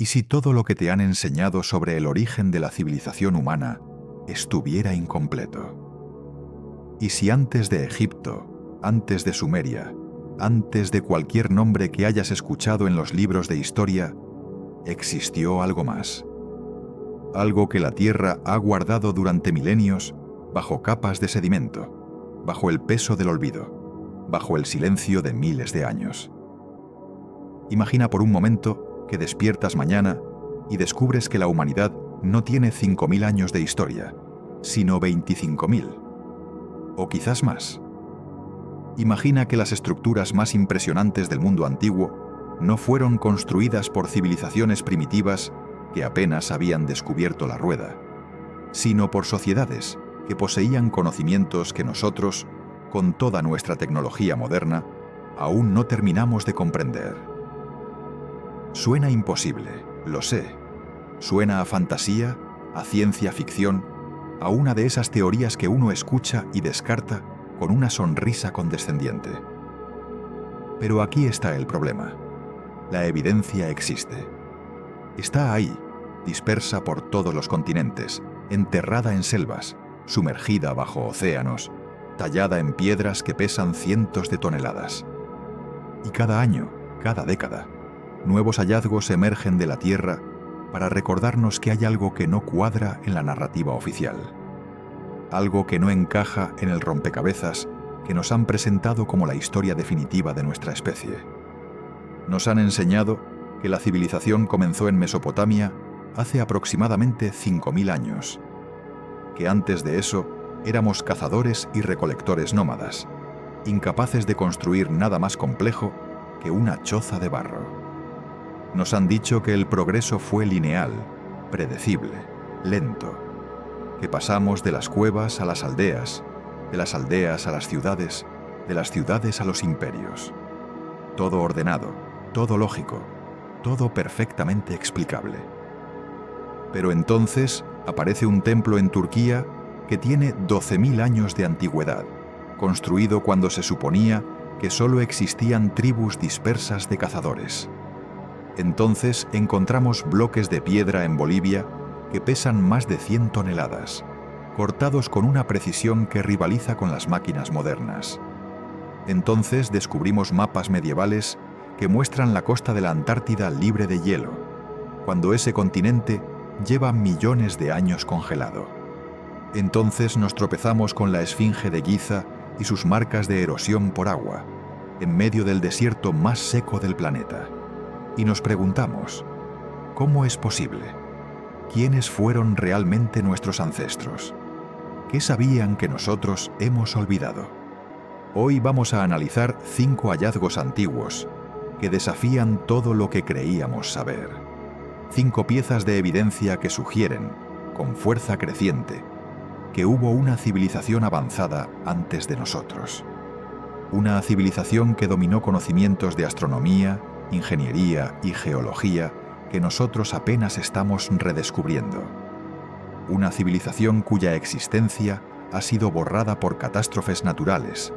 ¿Y si todo lo que te han enseñado sobre el origen de la civilización humana estuviera incompleto? ¿Y si antes de Egipto, antes de Sumeria, antes de cualquier nombre que hayas escuchado en los libros de historia, existió algo más? Algo que la Tierra ha guardado durante milenios bajo capas de sedimento, bajo el peso del olvido, bajo el silencio de miles de años. Imagina por un momento que despiertas mañana y descubres que la humanidad no tiene 5.000 años de historia, sino 25.000, o quizás más. Imagina que las estructuras más impresionantes del mundo antiguo no fueron construidas por civilizaciones primitivas que apenas habían descubierto la rueda, sino por sociedades que poseían conocimientos que nosotros, con toda nuestra tecnología moderna, aún no terminamos de comprender. Suena imposible, lo sé. Suena a fantasía, a ciencia ficción, a una de esas teorías que uno escucha y descarta con una sonrisa condescendiente. Pero aquí está el problema. La evidencia existe. Está ahí, dispersa por todos los continentes, enterrada en selvas, sumergida bajo océanos, tallada en piedras que pesan cientos de toneladas. Y cada año, cada década, nuevos hallazgos emergen de la Tierra para recordarnos que hay algo que no cuadra en la narrativa oficial. Algo que no encaja en el rompecabezas que nos han presentado como la historia definitiva de nuestra especie. Nos han enseñado que la civilización comenzó en Mesopotamia hace aproximadamente 5.000 años, que antes de eso éramos cazadores y recolectores nómadas, incapaces de construir nada más complejo que una choza de barro. Nos han dicho que el progreso fue lineal, predecible, lento, que pasamos de las cuevas a las aldeas, de las aldeas a las ciudades, de las ciudades a los imperios. Todo ordenado, todo lógico, todo perfectamente explicable. Pero entonces aparece un templo en Turquía que tiene 12.000 años de antigüedad, construido cuando se suponía que solo existían tribus dispersas de cazadores. Entonces encontramos bloques de piedra en Bolivia que pesan más de 100 toneladas, cortados con una precisión que rivaliza con las máquinas modernas. Entonces descubrimos mapas medievales que muestran la costa de la Antártida libre de hielo, cuando ese continente lleva millones de años congelado. Entonces nos tropezamos con la Esfinge de Giza y sus marcas de erosión por agua, en medio del desierto más seco del planeta. Y nos preguntamos, ¿cómo es posible? ¿Quiénes fueron realmente nuestros ancestros? ¿Qué sabían que nosotros hemos olvidado? Hoy vamos a analizar 5 hallazgos antiguos que desafían todo lo que creíamos saber. 5 piezas de evidencia que sugieren, con fuerza creciente, que hubo una civilización avanzada antes de nosotros. Una civilización que dominó conocimientos de astronomía, ingeniería y geología que nosotros apenas estamos redescubriendo. Una civilización cuya existencia ha sido borrada por catástrofes naturales,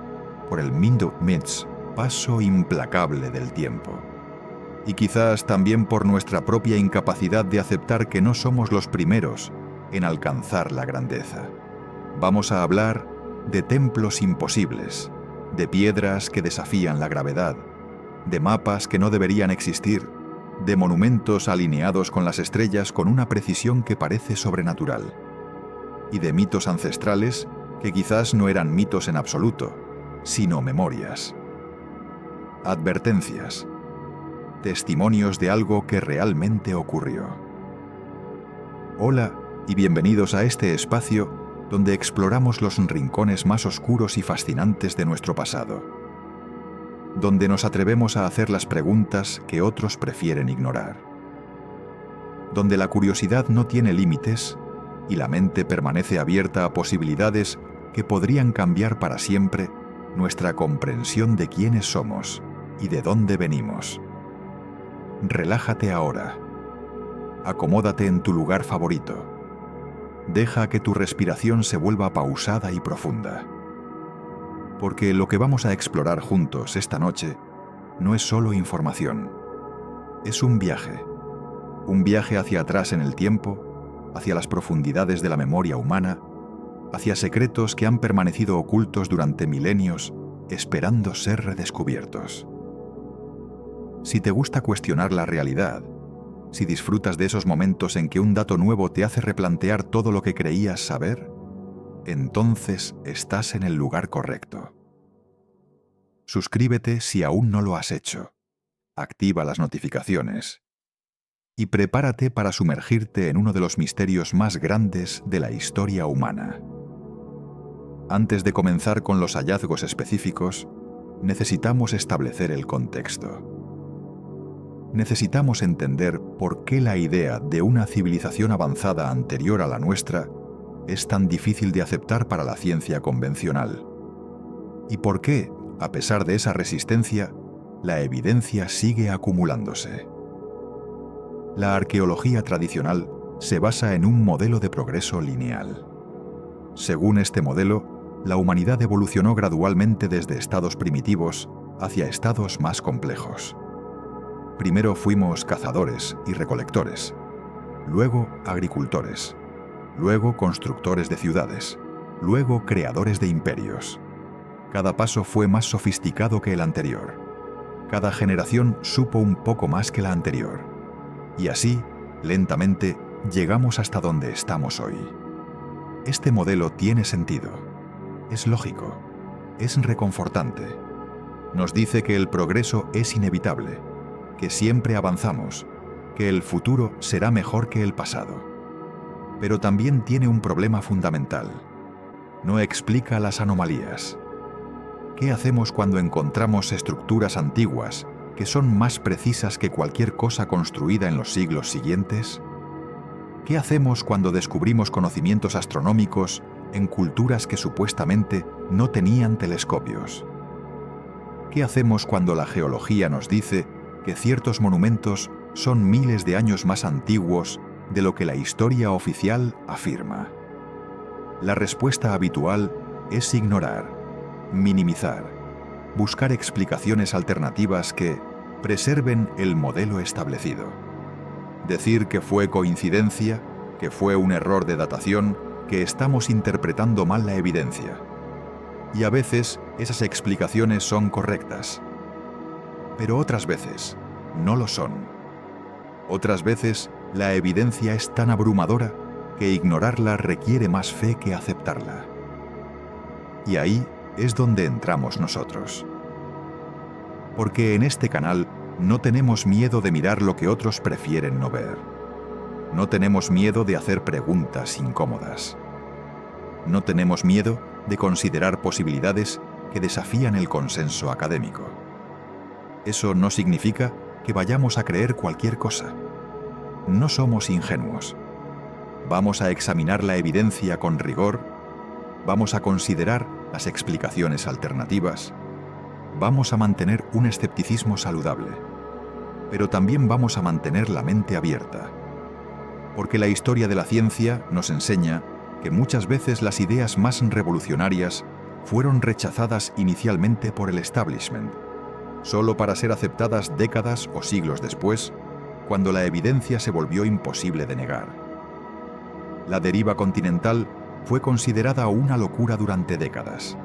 por el Mindut-Mitz, paso implacable del tiempo. Y quizás también por nuestra propia incapacidad de aceptar que no somos los primeros en alcanzar la grandeza. Vamos a hablar de templos imposibles, de piedras que desafían la gravedad, de mapas que no deberían existir, de monumentos alineados con las estrellas con una precisión que parece sobrenatural, y de mitos ancestrales que quizás no eran mitos en absoluto, sino memorias. Advertencias. Testimonios de algo que realmente ocurrió. Hola y bienvenidos a este espacio donde exploramos los rincones más oscuros y fascinantes de nuestro pasado, donde nos atrevemos a hacer las preguntas que otros prefieren ignorar, donde la curiosidad no tiene límites y la mente permanece abierta a posibilidades que podrían cambiar para siempre nuestra comprensión de quiénes somos y de dónde venimos. Relájate ahora. Acomódate en tu lugar favorito. Deja que tu respiración se vuelva pausada y profunda. Porque lo que vamos a explorar juntos esta noche no es solo información. Es un viaje. un viaje hacia atrás en el tiempo, hacia las profundidades de la memoria humana, hacia secretos que han permanecido ocultos durante milenios, esperando ser redescubiertos. Si te gusta cuestionar la realidad, si disfrutas de esos momentos en que un dato nuevo te hace replantear todo lo que creías saber, entonces estás en el lugar correcto. Suscríbete si aún no lo has hecho. Activa las notificaciones. Y prepárate para sumergirte en uno de los misterios más grandes de la historia humana. Antes de comenzar con los hallazgos específicos, necesitamos establecer el contexto. Necesitamos entender por qué la idea de una civilización avanzada anterior a la nuestra es tan difícil de aceptar para la ciencia convencional. Y por qué, a pesar de esa resistencia, la evidencia sigue acumulándose. La arqueología tradicional se basa en un modelo de progreso lineal. Según este modelo, la humanidad evolucionó gradualmente desde estados primitivos hacia estados más complejos. Primero fuimos cazadores y recolectores, luego agricultores, luego constructores de ciudades, luego creadores de imperios. Cada paso fue más sofisticado que el anterior. Cada generación supo un poco más que la anterior. Y así, lentamente, llegamos hasta donde estamos hoy. Este modelo tiene sentido. Es lógico. Es reconfortante. Nos dice que el progreso es inevitable, que siempre avanzamos, que el futuro será mejor que el pasado. Pero también tiene un problema fundamental. No explica las anomalías. ¿Qué hacemos cuando encontramos estructuras antiguas que son más precisas que cualquier cosa construida en los siglos siguientes? ¿Qué hacemos cuando descubrimos conocimientos astronómicos en culturas que supuestamente no tenían telescopios? ¿Qué hacemos cuando la geología nos dice que ciertos monumentos son miles de años más antiguos de lo que la historia oficial afirma? La respuesta habitual es ignorar, minimizar, buscar explicaciones alternativas que preserven el modelo establecido. Decir que fue coincidencia, que fue un error de datación, que estamos interpretando mal la evidencia. Y a veces esas explicaciones son correctas. Pero otras veces no lo son. Otras veces la evidencia es tan abrumadora que ignorarla requiere más fe que aceptarla. Y ahí es donde entramos nosotros. Porque en este canal no tenemos miedo de mirar lo que otros prefieren no ver. No tenemos miedo de hacer preguntas incómodas. No tenemos miedo de considerar posibilidades que desafían el consenso académico. Eso no significa que vayamos a creer cualquier cosa. No somos ingenuos. Vamos a examinar la evidencia con rigor, vamos a considerar las explicaciones alternativas, vamos a mantener un escepticismo saludable, pero también vamos a mantener la mente abierta, porque la historia de la ciencia nos enseña que muchas veces las ideas más revolucionarias fueron rechazadas inicialmente por el establishment, solo para ser aceptadas décadas o siglos después, cuando la evidencia se volvió imposible de negar. La deriva continental fue considerada una locura durante décadas.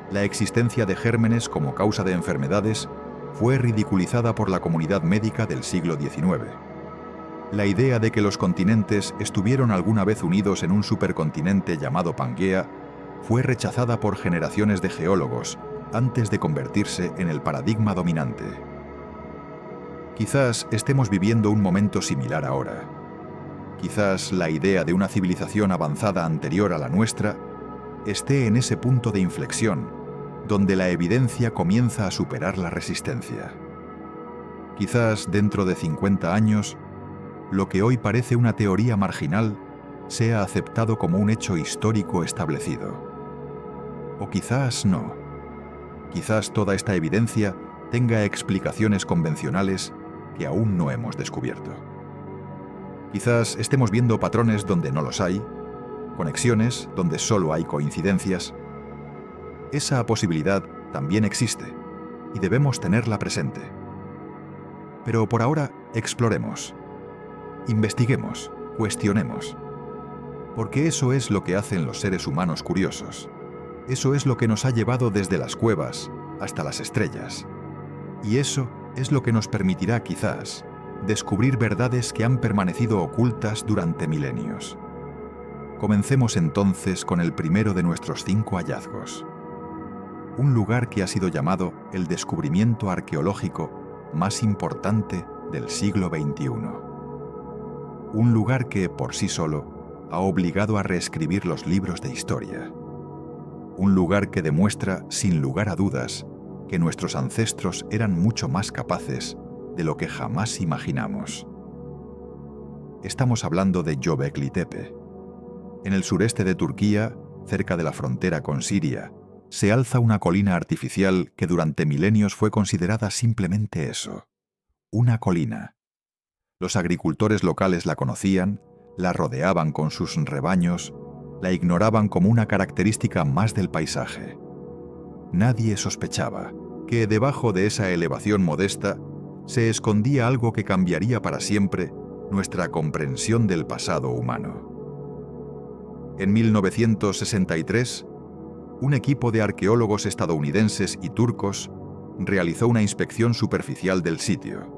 La existencia de gérmenes como causa de enfermedades fue ridiculizada por la comunidad médica del siglo XIX. La idea de que los continentes estuvieron alguna vez unidos en un supercontinente llamado Pangea fue rechazada por generaciones de geólogos antes de convertirse en el paradigma dominante. Quizás estemos viviendo un momento similar ahora. Quizás la idea de una civilización avanzada anterior a la nuestra esté en ese punto de inflexión, donde la evidencia comienza a superar la resistencia. Quizás dentro de 50 años, lo que hoy parece una teoría marginal sea aceptado como un hecho histórico establecido. O quizás no. Quizás toda esta evidencia tenga explicaciones convencionales que aún no hemos descubierto. Quizás estemos viendo patrones donde no los hay, conexiones donde solo hay coincidencias. Esa posibilidad también existe y debemos tenerla presente. Pero por ahora exploremos. Investiguemos, cuestionemos. Porque eso es lo que hacen los seres humanos curiosos. Eso es lo que nos ha llevado desde las cuevas hasta las estrellas. Y eso es lo que nos permitirá, quizás, descubrir verdades que han permanecido ocultas durante milenios. Comencemos entonces con el primero de nuestros 5 hallazgos. Un lugar que ha sido llamado el descubrimiento arqueológico más importante del siglo XXI. Un lugar que, por sí solo, ha obligado a reescribir los libros de historia. Un lugar que demuestra, sin lugar a dudas, que nuestros ancestros eran mucho más capaces de lo que jamás imaginamos. Estamos hablando de Göbekli Tepe. En el sureste de Turquía, cerca de la frontera con Siria, se alza una colina artificial que durante milenios fue considerada simplemente eso, una colina. Los agricultores locales la conocían, la rodeaban con sus rebaños, la ignoraban como una característica más del paisaje. Nadie sospechaba que debajo de esa elevación modesta se escondía algo que cambiaría para siempre nuestra comprensión del pasado humano. En 1963, un equipo de arqueólogos estadounidenses y turcos realizó una inspección superficial del sitio.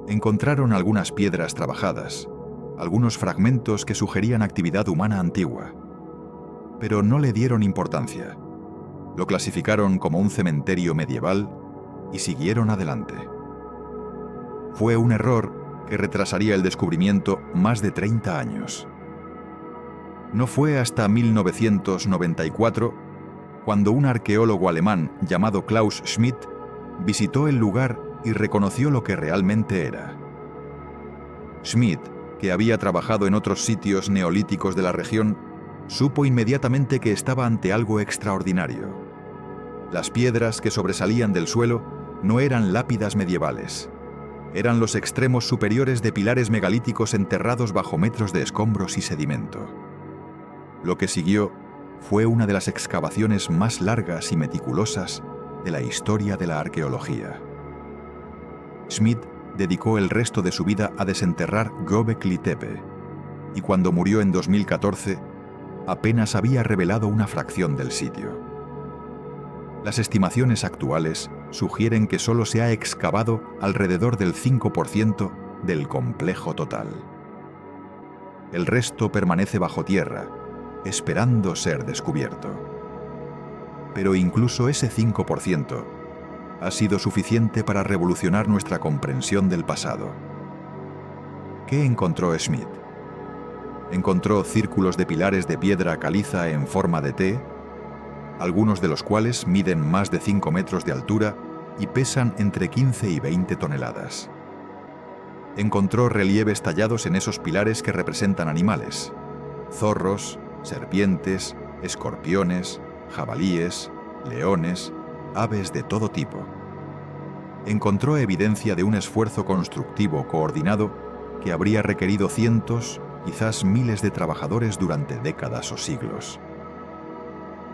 Encontraron algunas piedras trabajadas, algunos fragmentos que sugerían actividad humana antigua, pero no le dieron importancia. Lo clasificaron como un cementerio medieval y siguieron adelante. Fue un error que retrasaría el descubrimiento más de 30 años. No fue hasta 1994 cuando un arqueólogo alemán llamado Klaus Schmidt visitó el lugar y reconoció lo que realmente era. Schmidt, que había trabajado en otros sitios neolíticos de la región, supo inmediatamente que estaba ante algo extraordinario. Las piedras que sobresalían del suelo no eran lápidas medievales. Eran los extremos superiores de pilares megalíticos enterrados bajo metros de escombros y sedimento. Lo que siguió fue una de las excavaciones más largas y meticulosas de la historia de la arqueología. Schmidt dedicó el resto de su vida a desenterrar Göbekli Tepe, y cuando murió en 2014, apenas había revelado una fracción del sitio. Las estimaciones actuales sugieren que solo se ha excavado alrededor del 5% del complejo total. El resto permanece bajo tierra, esperando ser descubierto. Pero incluso ese 5% ha sido suficiente para revolucionar nuestra comprensión del pasado. ¿Qué encontró Schmidt? Encontró círculos de pilares de piedra caliza en forma de T, algunos de los cuales miden más de 5 metros de altura y pesan entre 15 y 20 toneladas. Encontró relieves tallados en esos pilares que representan animales: zorros, serpientes, escorpiones, jabalíes, leones, aves de todo tipo. Encontró evidencia de un esfuerzo constructivo coordinado que habría requerido cientos, quizás miles de trabajadores durante décadas o siglos.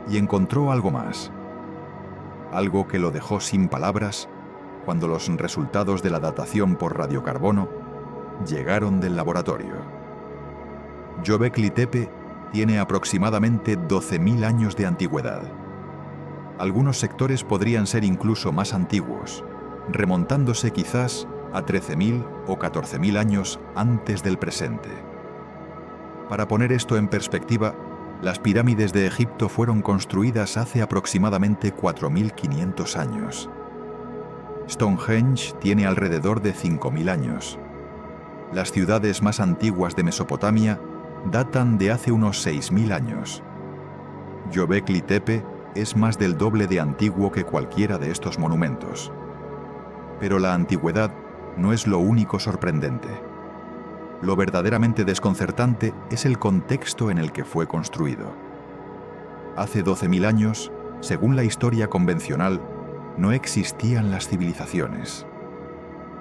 Y encontró algo más, algo que lo dejó sin palabras cuando los resultados de la datación por radiocarbono llegaron del laboratorio. Göbekli Tepe tiene aproximadamente 12.000 años de antigüedad. Algunos sectores podrían ser incluso más antiguos, remontándose quizás a 13.000 o 14.000 años antes del presente. Para poner esto en perspectiva, las pirámides de Egipto fueron construidas hace aproximadamente 4.500 años. Stonehenge tiene alrededor de 5.000 años. Las ciudades más antiguas de Mesopotamia datan de hace unos 6.000 años. Göbekli Tepe es más del doble de antiguo que cualquiera de estos monumentos. Pero la antigüedad no es lo único sorprendente. Lo verdaderamente desconcertante es el contexto en el que fue construido. Hace 12.000 años, según la historia convencional, no existían las civilizaciones.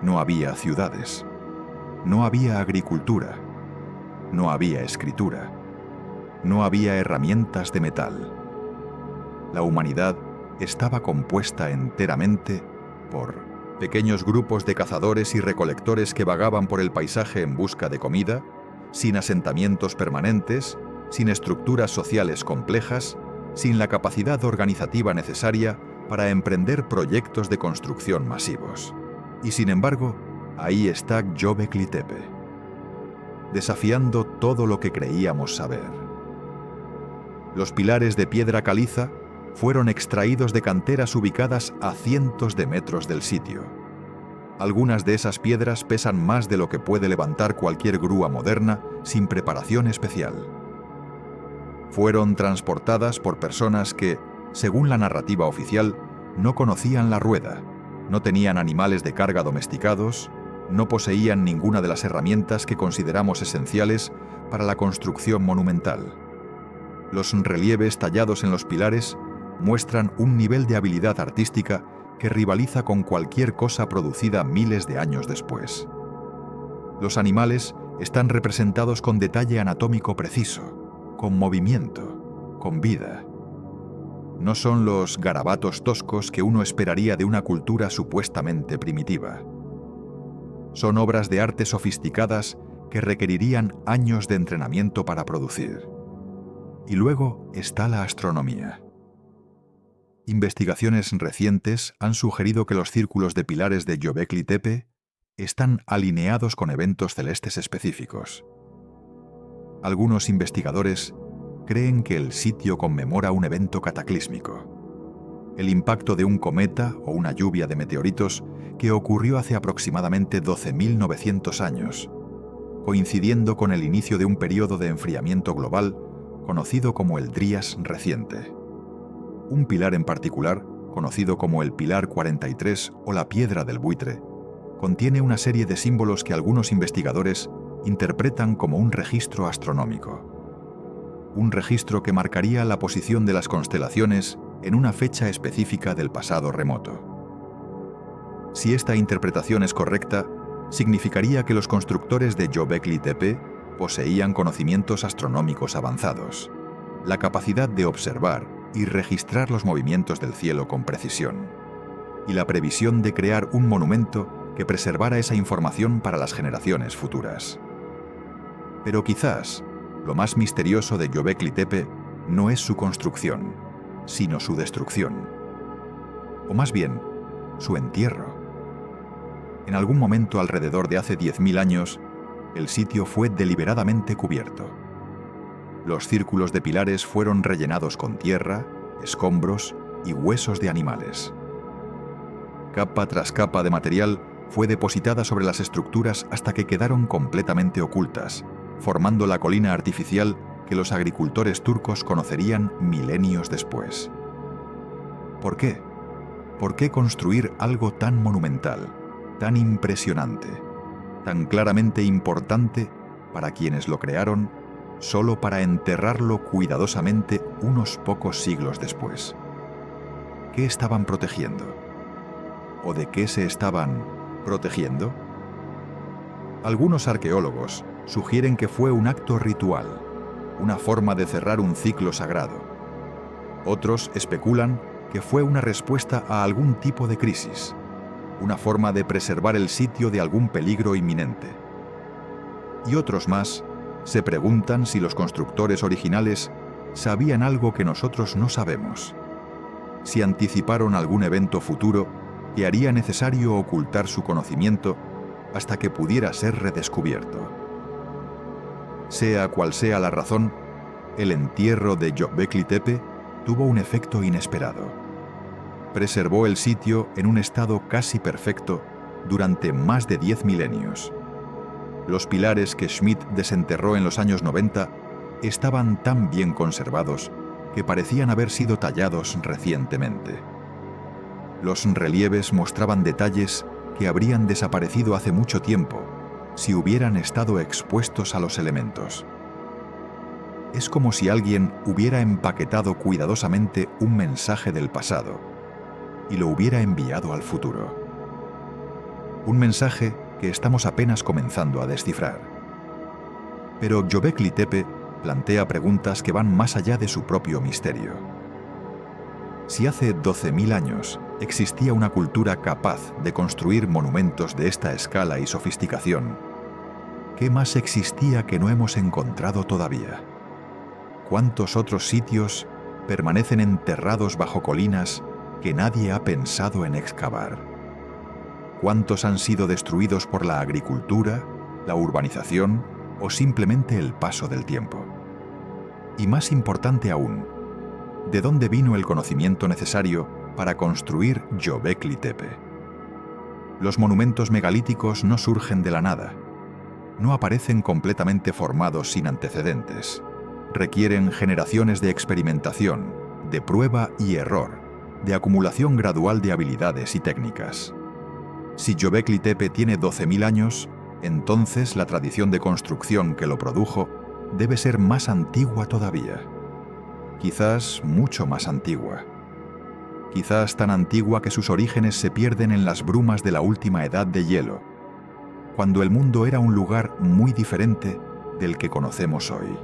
No había ciudades. No había agricultura. No había escritura. No había herramientas de metal. La humanidad estaba compuesta enteramente por pequeños grupos de cazadores y recolectores que vagaban por el paisaje en busca de comida, sin asentamientos permanentes, sin estructuras sociales complejas, sin la capacidad organizativa necesaria para emprender proyectos de construcción masivos. Y sin embargo, ahí está Göbekli Tepe, desafiando todo lo que creíamos saber. Los pilares de piedra caliza fueron extraídos de canteras ubicadas a cientos de metros del sitio. Algunas de esas piedras pesan más de lo que puede levantar cualquier grúa moderna sin preparación especial. Fueron transportadas por personas que, según la narrativa oficial, no conocían la rueda, no tenían animales de carga domesticados, no poseían ninguna de las herramientas que consideramos esenciales para la construcción monumental. Los relieves tallados en los pilares muestran un nivel de habilidad artística que rivaliza con cualquier cosa producida miles de años después. Los animales están representados con detalle anatómico preciso, con movimiento, con vida. No son los garabatos toscos que uno esperaría de una cultura supuestamente primitiva. Son obras de arte sofisticadas que requerirían años de entrenamiento para producir. Y luego está la astronomía. Investigaciones recientes han sugerido que los círculos de pilares de Göbekli Tepe están alineados con eventos celestes específicos. Algunos investigadores creen que el sitio conmemora un evento cataclísmico, el impacto de un cometa o una lluvia de meteoritos que ocurrió hace aproximadamente 12.900 años, coincidiendo con el inicio de un periodo de enfriamiento global conocido como el Drías reciente. Un pilar en particular, conocido como el Pilar 43 o la Piedra del Buitre, contiene una serie de símbolos que algunos investigadores interpretan como un registro astronómico. Un registro que marcaría la posición de las constelaciones en una fecha específica del pasado remoto. Si esta interpretación es correcta, significaría que los constructores de Göbekli Tepe poseían conocimientos astronómicos avanzados, la capacidad de observar y registrar los movimientos del cielo con precisión, y la previsión de crear un monumento que preservara esa información para las generaciones futuras. Pero quizás lo más misterioso de Göbekli Tepe no es su construcción, sino su destrucción. O más bien, su entierro. En algún momento alrededor de hace 10.000 años, el sitio fue deliberadamente cubierto. Los círculos de pilares fueron rellenados con tierra, escombros y huesos de animales. Capa tras capa de material fue depositada sobre las estructuras hasta que quedaron completamente ocultas, formando la colina artificial que los agricultores turcos conocerían milenios después. ¿Por qué? ¿Por qué construir algo tan monumental, tan impresionante, tan claramente importante para quienes lo crearon, solo para enterrarlo cuidadosamente unos pocos siglos después? ¿Qué estaban protegiendo? ¿O de qué se estaban protegiendo? Algunos arqueólogos sugieren que fue un acto ritual, una forma de cerrar un ciclo sagrado. Otros especulan que fue una respuesta a algún tipo de crisis, una forma de preservar el sitio de algún peligro inminente. Y otros más se preguntan si los constructores originales sabían algo que nosotros no sabemos, si anticiparon algún evento futuro que haría necesario ocultar su conocimiento hasta que pudiera ser redescubierto. Sea cual sea la razón, el entierro de Göbekli Tepe tuvo un efecto inesperado. Preservó el sitio en un estado casi perfecto durante más de 10 milenios. Los pilares que Schmidt desenterró en los años 90 estaban tan bien conservados que parecían haber sido tallados recientemente. Los relieves mostraban detalles que habrían desaparecido hace mucho tiempo si hubieran estado expuestos a los elementos. Es como si alguien hubiera empaquetado cuidadosamente un mensaje del pasado y lo hubiera enviado al futuro. Un mensaje que estamos apenas comenzando a descifrar. Pero Göbekli Tepe plantea preguntas que van más allá de su propio misterio. Si hace 12.000 años existía una cultura capaz de construir monumentos de esta escala y sofisticación, ¿qué más existía que no hemos encontrado todavía? ¿Cuántos otros sitios permanecen enterrados bajo colinas que nadie ha pensado en excavar? ¿Cuántos han sido destruidos por la agricultura, la urbanización o simplemente el paso del tiempo? Y más importante aún, ¿de dónde vino el conocimiento necesario para construir Göbekli Tepe? Los monumentos megalíticos no surgen de la nada, no aparecen completamente formados sin antecedentes. Requieren generaciones de experimentación, de prueba y error, de acumulación gradual de habilidades y técnicas. Si Göbekli Tepe tiene 12.000 años, entonces la tradición de construcción que lo produjo debe ser más antigua todavía. Quizás mucho más antigua. Quizás tan antigua que sus orígenes se pierden en las brumas de la última edad de hielo, cuando el mundo era un lugar muy diferente del que conocemos hoy.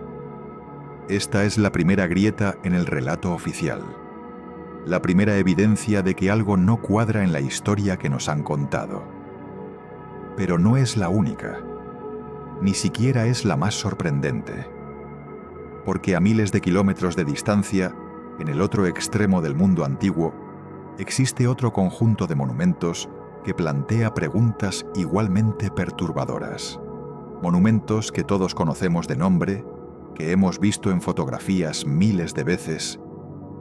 Esta es la primera grieta en el relato oficial, la primera evidencia de que algo no cuadra en la historia que nos han contado. Pero no es la única, ni siquiera es la más sorprendente, porque a miles de kilómetros de distancia, en el otro extremo del mundo antiguo, existe otro conjunto de monumentos que plantea preguntas igualmente perturbadoras. Monumentos que todos conocemos de nombre, que hemos visto en fotografías miles de veces,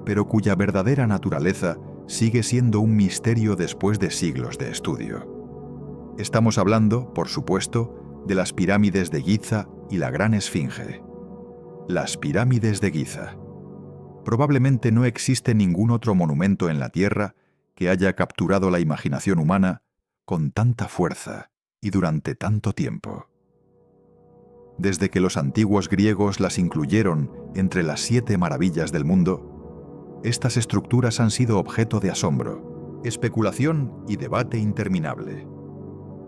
pero cuya verdadera naturaleza sigue siendo un misterio después de siglos de estudio. Estamos hablando, por supuesto, de las pirámides de Giza y la Gran Esfinge. Las pirámides de Giza. Probablemente no existe ningún otro monumento en la Tierra que haya capturado la imaginación humana con tanta fuerza y durante tanto tiempo. Desde que los antiguos griegos las incluyeron entre las 7 maravillas del mundo, estas estructuras han sido objeto de asombro, especulación y debate interminable.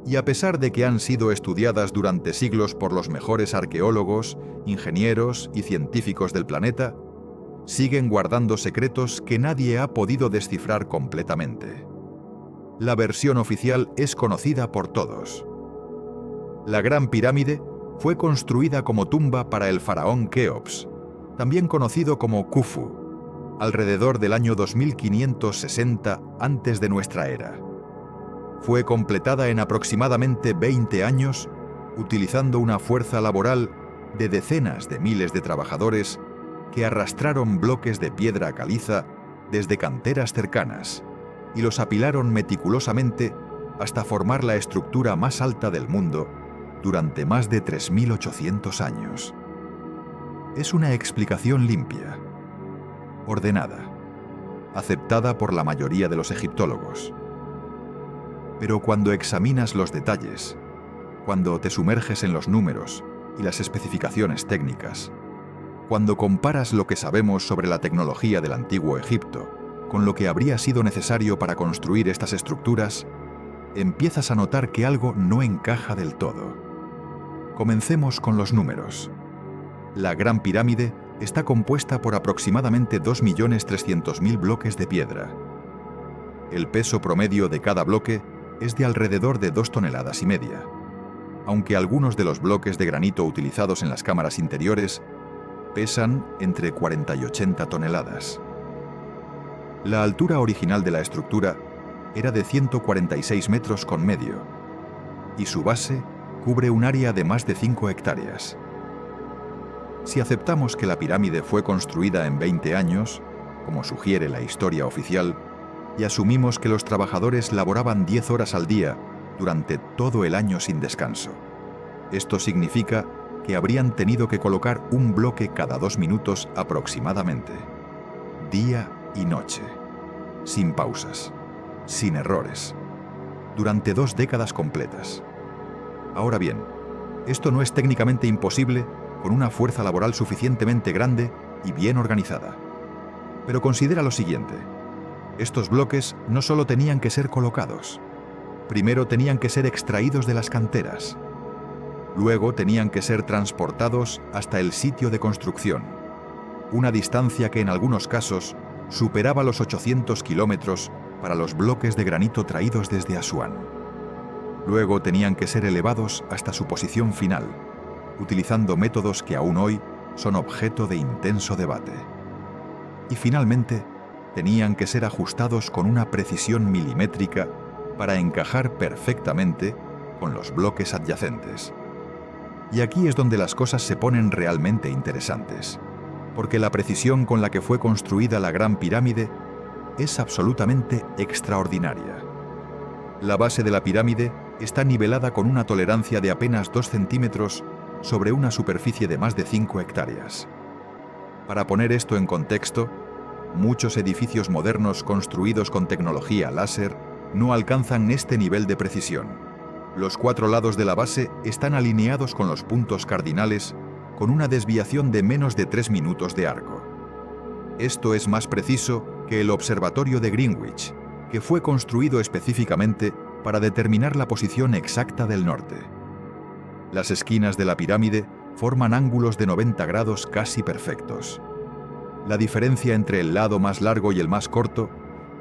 Y a pesar de que han sido estudiadas durante siglos por los mejores arqueólogos, ingenieros y científicos del planeta, siguen guardando secretos que nadie ha podido descifrar completamente. La versión oficial es conocida por todos. La Gran Pirámide fue construida como tumba para el faraón Keops, también conocido como Khufu, alrededor del año 2560 antes de nuestra era. Fue completada en aproximadamente 20 años, utilizando una fuerza laboral de decenas de miles de trabajadores que arrastraron bloques de piedra caliza desde canteras cercanas y los apilaron meticulosamente hasta formar la estructura más alta del mundo durante más de 3.800 años. Es una explicación limpia, ordenada, aceptada por la mayoría de los egiptólogos. Pero cuando examinas los detalles, cuando te sumerges en los números y las especificaciones técnicas, cuando comparas lo que sabemos sobre la tecnología del antiguo Egipto con lo que habría sido necesario para construir estas estructuras, empiezas a notar que algo no encaja del todo. Comencemos con los números. La Gran Pirámide está compuesta por aproximadamente 2.300.000 bloques de piedra. El peso promedio de cada bloque es de alrededor de 2,5 toneladas, aunque algunos de los bloques de granito utilizados en las cámaras interiores pesan entre 40 y 80 toneladas. La altura original de la estructura era de 146 metros con medio, y su base cubre un área de más de 5 hectáreas. Si aceptamos que la pirámide fue construida en 20 años, como sugiere la historia oficial, y asumimos que los trabajadores laboraban 10 horas al día durante todo el año sin descanso, esto significa que habrían tenido que colocar un bloque cada 2 minutos aproximadamente, día y noche, sin pausas, sin errores, durante 2 décadas completas. Ahora bien, esto no es técnicamente imposible con una fuerza laboral suficientemente grande y bien organizada. Pero considera lo siguiente: estos bloques no solo tenían que ser colocados, primero tenían que ser extraídos de las canteras, luego tenían que ser transportados hasta el sitio de construcción, una distancia que en algunos casos superaba los 800 kilómetros para los bloques de granito traídos desde Asuán. Luego tenían que ser elevados hasta su posición final, utilizando métodos que aún hoy son objeto de intenso debate. Y finalmente, tenían que ser ajustados con una precisión milimétrica para encajar perfectamente con los bloques adyacentes. Y aquí es donde las cosas se ponen realmente interesantes, porque la precisión con la que fue construida la Gran Pirámide es absolutamente extraordinaria. La base de la pirámide está nivelada con una tolerancia de apenas 2 centímetros sobre una superficie de más de 5 hectáreas. Para poner esto en contexto, muchos edificios modernos construidos con tecnología láser no alcanzan este nivel de precisión. Los 4 lados de la base están alineados con los puntos cardinales con una desviación de menos de 3 minutos de arco. Esto es más preciso que el observatorio de Greenwich, que fue construido específicamente para determinar la posición exacta del norte. Las esquinas de la pirámide forman ángulos de 90 grados casi perfectos. La diferencia entre el lado más largo y el más corto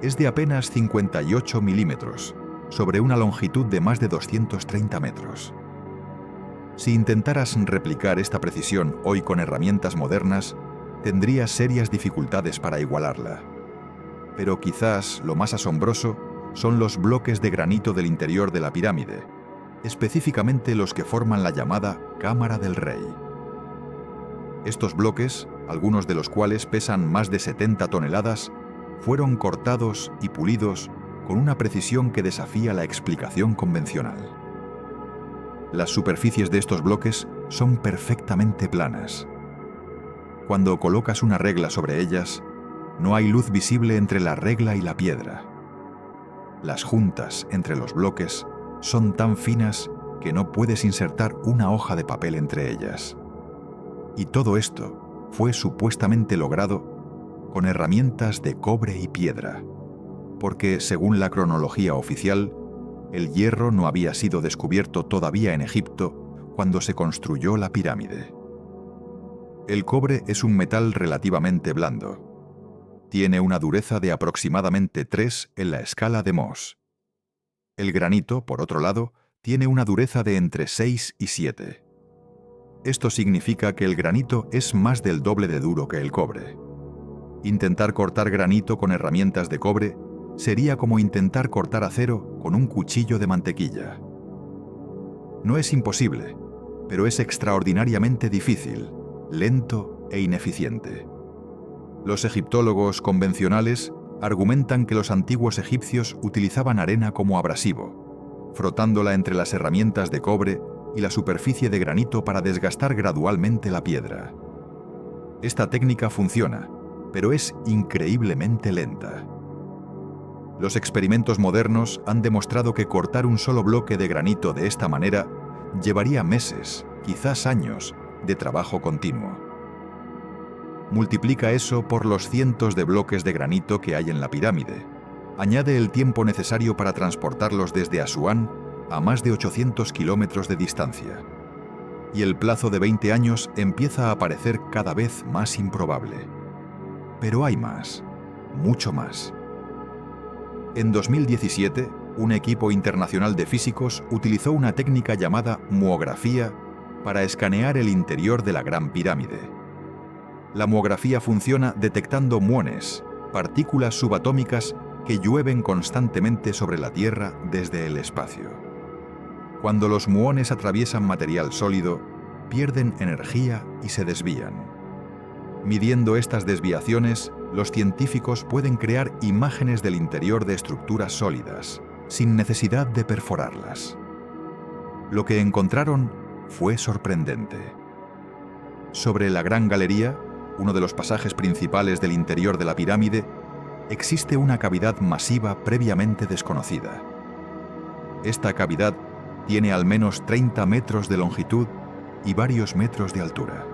es de apenas 58 milímetros, sobre una longitud de más de 230 metros. Si intentaras replicar esta precisión hoy con herramientas modernas, tendrías serias dificultades para igualarla. Pero quizás lo más asombroso son los bloques de granito del interior de la pirámide, específicamente los que forman la llamada Cámara del Rey. Estos bloques, algunos de los cuales pesan más de 70 toneladas, fueron cortados y pulidos con una precisión que desafía la explicación convencional. Las superficies de estos bloques son perfectamente planas. Cuando colocas una regla sobre ellas, no hay luz visible entre la regla y la piedra. Las juntas entre los bloques son tan finas que no puedes insertar una hoja de papel entre ellas. Y todo esto fue supuestamente logrado con herramientas de cobre y piedra, porque, según la cronología oficial, el hierro no había sido descubierto todavía en Egipto cuando se construyó la pirámide. El cobre es un metal relativamente blando. Tiene una dureza de aproximadamente 3 en la escala de Mohs. El granito, por otro lado, tiene una dureza de entre 6 y 7. Esto significa que el granito es más del doble de duro que el cobre. Intentar cortar granito con herramientas de cobre sería como intentar cortar acero con un cuchillo de mantequilla. No es imposible, pero es extraordinariamente difícil, lento e ineficiente. Los egiptólogos convencionales argumentan que los antiguos egipcios utilizaban arena como abrasivo, frotándola entre las herramientas de cobre y la superficie de granito para desgastar gradualmente la piedra. Esta técnica funciona, pero es increíblemente lenta. Los experimentos modernos han demostrado que cortar un solo bloque de granito de esta manera llevaría meses, quizás años, de trabajo continuo. Multiplica eso por los cientos de bloques de granito que hay en la pirámide. Añade el tiempo necesario para transportarlos desde Asuán a más de 800 kilómetros de distancia. Y el plazo de 20 años empieza a parecer cada vez más improbable. Pero hay más, mucho más. En 2017, un equipo internacional de físicos utilizó una técnica llamada muografía para escanear el interior de la Gran Pirámide. La muografía funciona detectando muones, partículas subatómicas que llueven constantemente sobre la Tierra desde el espacio. Cuando los muones atraviesan material sólido, pierden energía y se desvían. Midiendo estas desviaciones, los científicos pueden crear imágenes del interior de estructuras sólidas, sin necesidad de perforarlas. Lo que encontraron fue sorprendente. Sobre la Gran Galería, uno de los pasajes principales del interior de la pirámide, existe una cavidad masiva previamente desconocida. Esta cavidad tiene al menos 30 metros de longitud y varios metros de altura.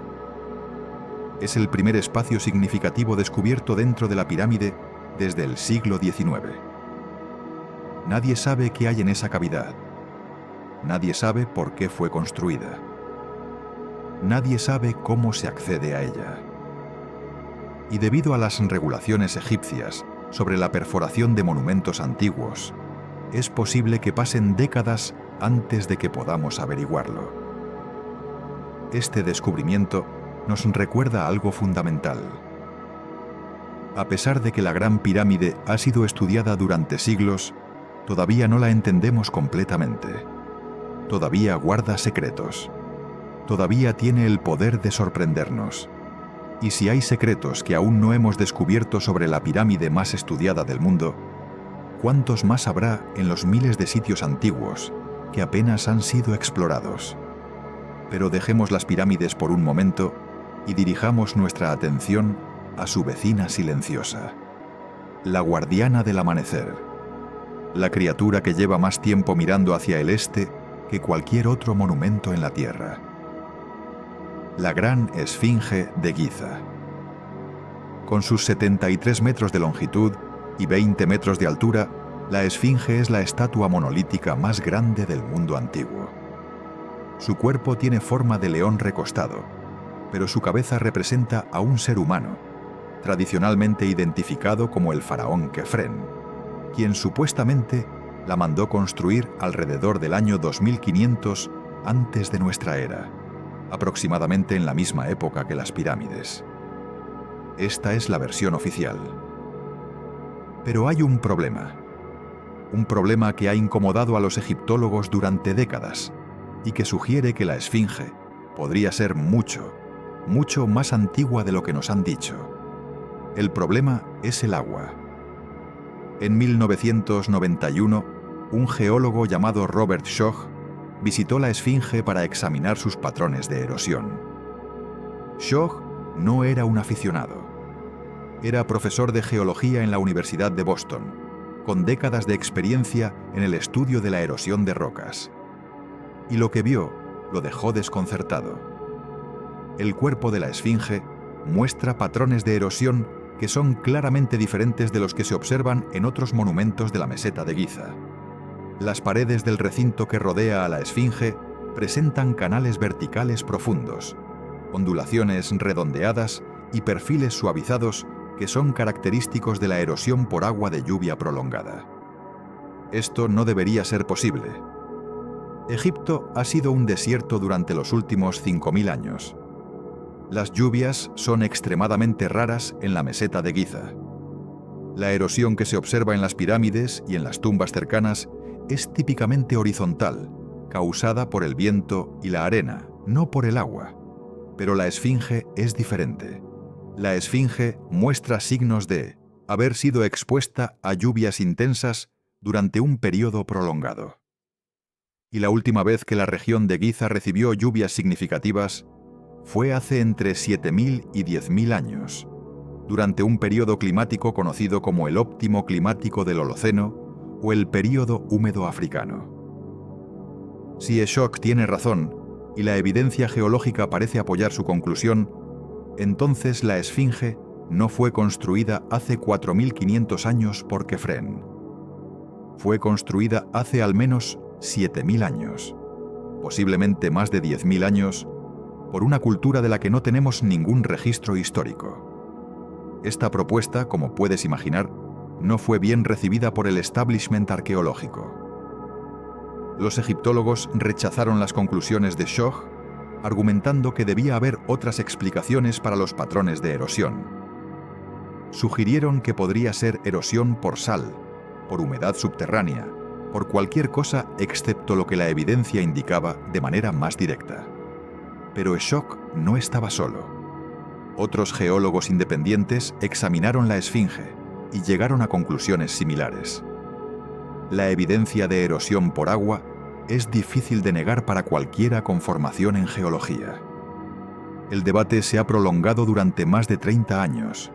Es el primer espacio significativo descubierto dentro de la pirámide desde el siglo XIX. Nadie sabe qué hay en esa cavidad. Nadie sabe por qué fue construida. Nadie sabe cómo se accede a ella. Y debido a las regulaciones egipcias sobre la perforación de monumentos antiguos, es posible que pasen décadas antes de que podamos averiguarlo. Este descubrimiento nos recuerda algo fundamental. A pesar de que la Gran Pirámide ha sido estudiada durante siglos, todavía no la entendemos completamente. Todavía guarda secretos. Todavía tiene el poder de sorprendernos. Y si hay secretos que aún no hemos descubierto sobre la pirámide más estudiada del mundo, ¿cuántos más habrá en los miles de sitios antiguos que apenas han sido explorados? Pero dejemos las pirámides por un momento y dirijamos nuestra atención a su vecina silenciosa, la guardiana del amanecer, la criatura que lleva más tiempo mirando hacia el este que cualquier otro monumento en la Tierra. La Gran Esfinge de Giza. Con sus 73 metros de longitud y 20 metros de altura, la Esfinge es la estatua monolítica más grande del mundo antiguo. Su cuerpo tiene forma de león recostado, pero su cabeza representa a un ser humano, tradicionalmente identificado como el faraón Kefren, quien supuestamente la mandó construir alrededor del año 2500 antes de nuestra era, aproximadamente en la misma época que las pirámides. Esta es la versión oficial. Pero hay un problema que ha incomodado a los egiptólogos durante décadas y que sugiere que la Esfinge podría ser mucho más antigua de lo que nos han dicho. El problema es el agua. En 1991, un geólogo llamado Robert Schoch visitó la Esfinge para examinar sus patrones de erosión. Schoch no era un aficionado. Era profesor de geología en la Universidad de Boston, con décadas de experiencia en el estudio de la erosión de rocas. Y lo que vio lo dejó desconcertado. El cuerpo de la Esfinge muestra patrones de erosión que son claramente diferentes de los que se observan en otros monumentos de la meseta de Giza. Las paredes del recinto que rodea a la Esfinge presentan canales verticales profundos, ondulaciones redondeadas y perfiles suavizados que son característicos de la erosión por agua de lluvia prolongada. Esto no debería ser posible. Egipto ha sido un desierto durante los últimos 5000 años. Las lluvias son extremadamente raras en la meseta de Giza. La erosión que se observa en las pirámides y en las tumbas cercanas es típicamente horizontal, causada por el viento y la arena, no por el agua. Pero la Esfinge es diferente. La Esfinge muestra signos de haber sido expuesta a lluvias intensas durante un periodo prolongado. Y la última vez que la región de Giza recibió lluvias significativas fue hace entre 7000 y 10.000 años, durante un periodo climático conocido como el óptimo climático del Holoceno o el período húmedo africano. Si Schoch tiene razón y la evidencia geológica parece apoyar su conclusión, entonces la Esfinge no fue construida hace 4500 años por Kefren. Fue construida hace al menos 7000 años, posiblemente más de 10.000 años, por una cultura de la que no tenemos ningún registro histórico. Esta propuesta, como puedes imaginar, no fue bien recibida por el establishment arqueológico. Los egiptólogos rechazaron las conclusiones de Schoch, argumentando que debía haber otras explicaciones para los patrones de erosión. Sugirieron que podría ser erosión por sal, por humedad subterránea, por cualquier cosa excepto lo que la evidencia indicaba de manera más directa. Pero Schoch no estaba solo. Otros geólogos independientes examinaron la Esfinge y llegaron a conclusiones similares. La evidencia de erosión por agua es difícil de negar para cualquiera con formación en geología. El debate se ha prolongado durante más de 30 años,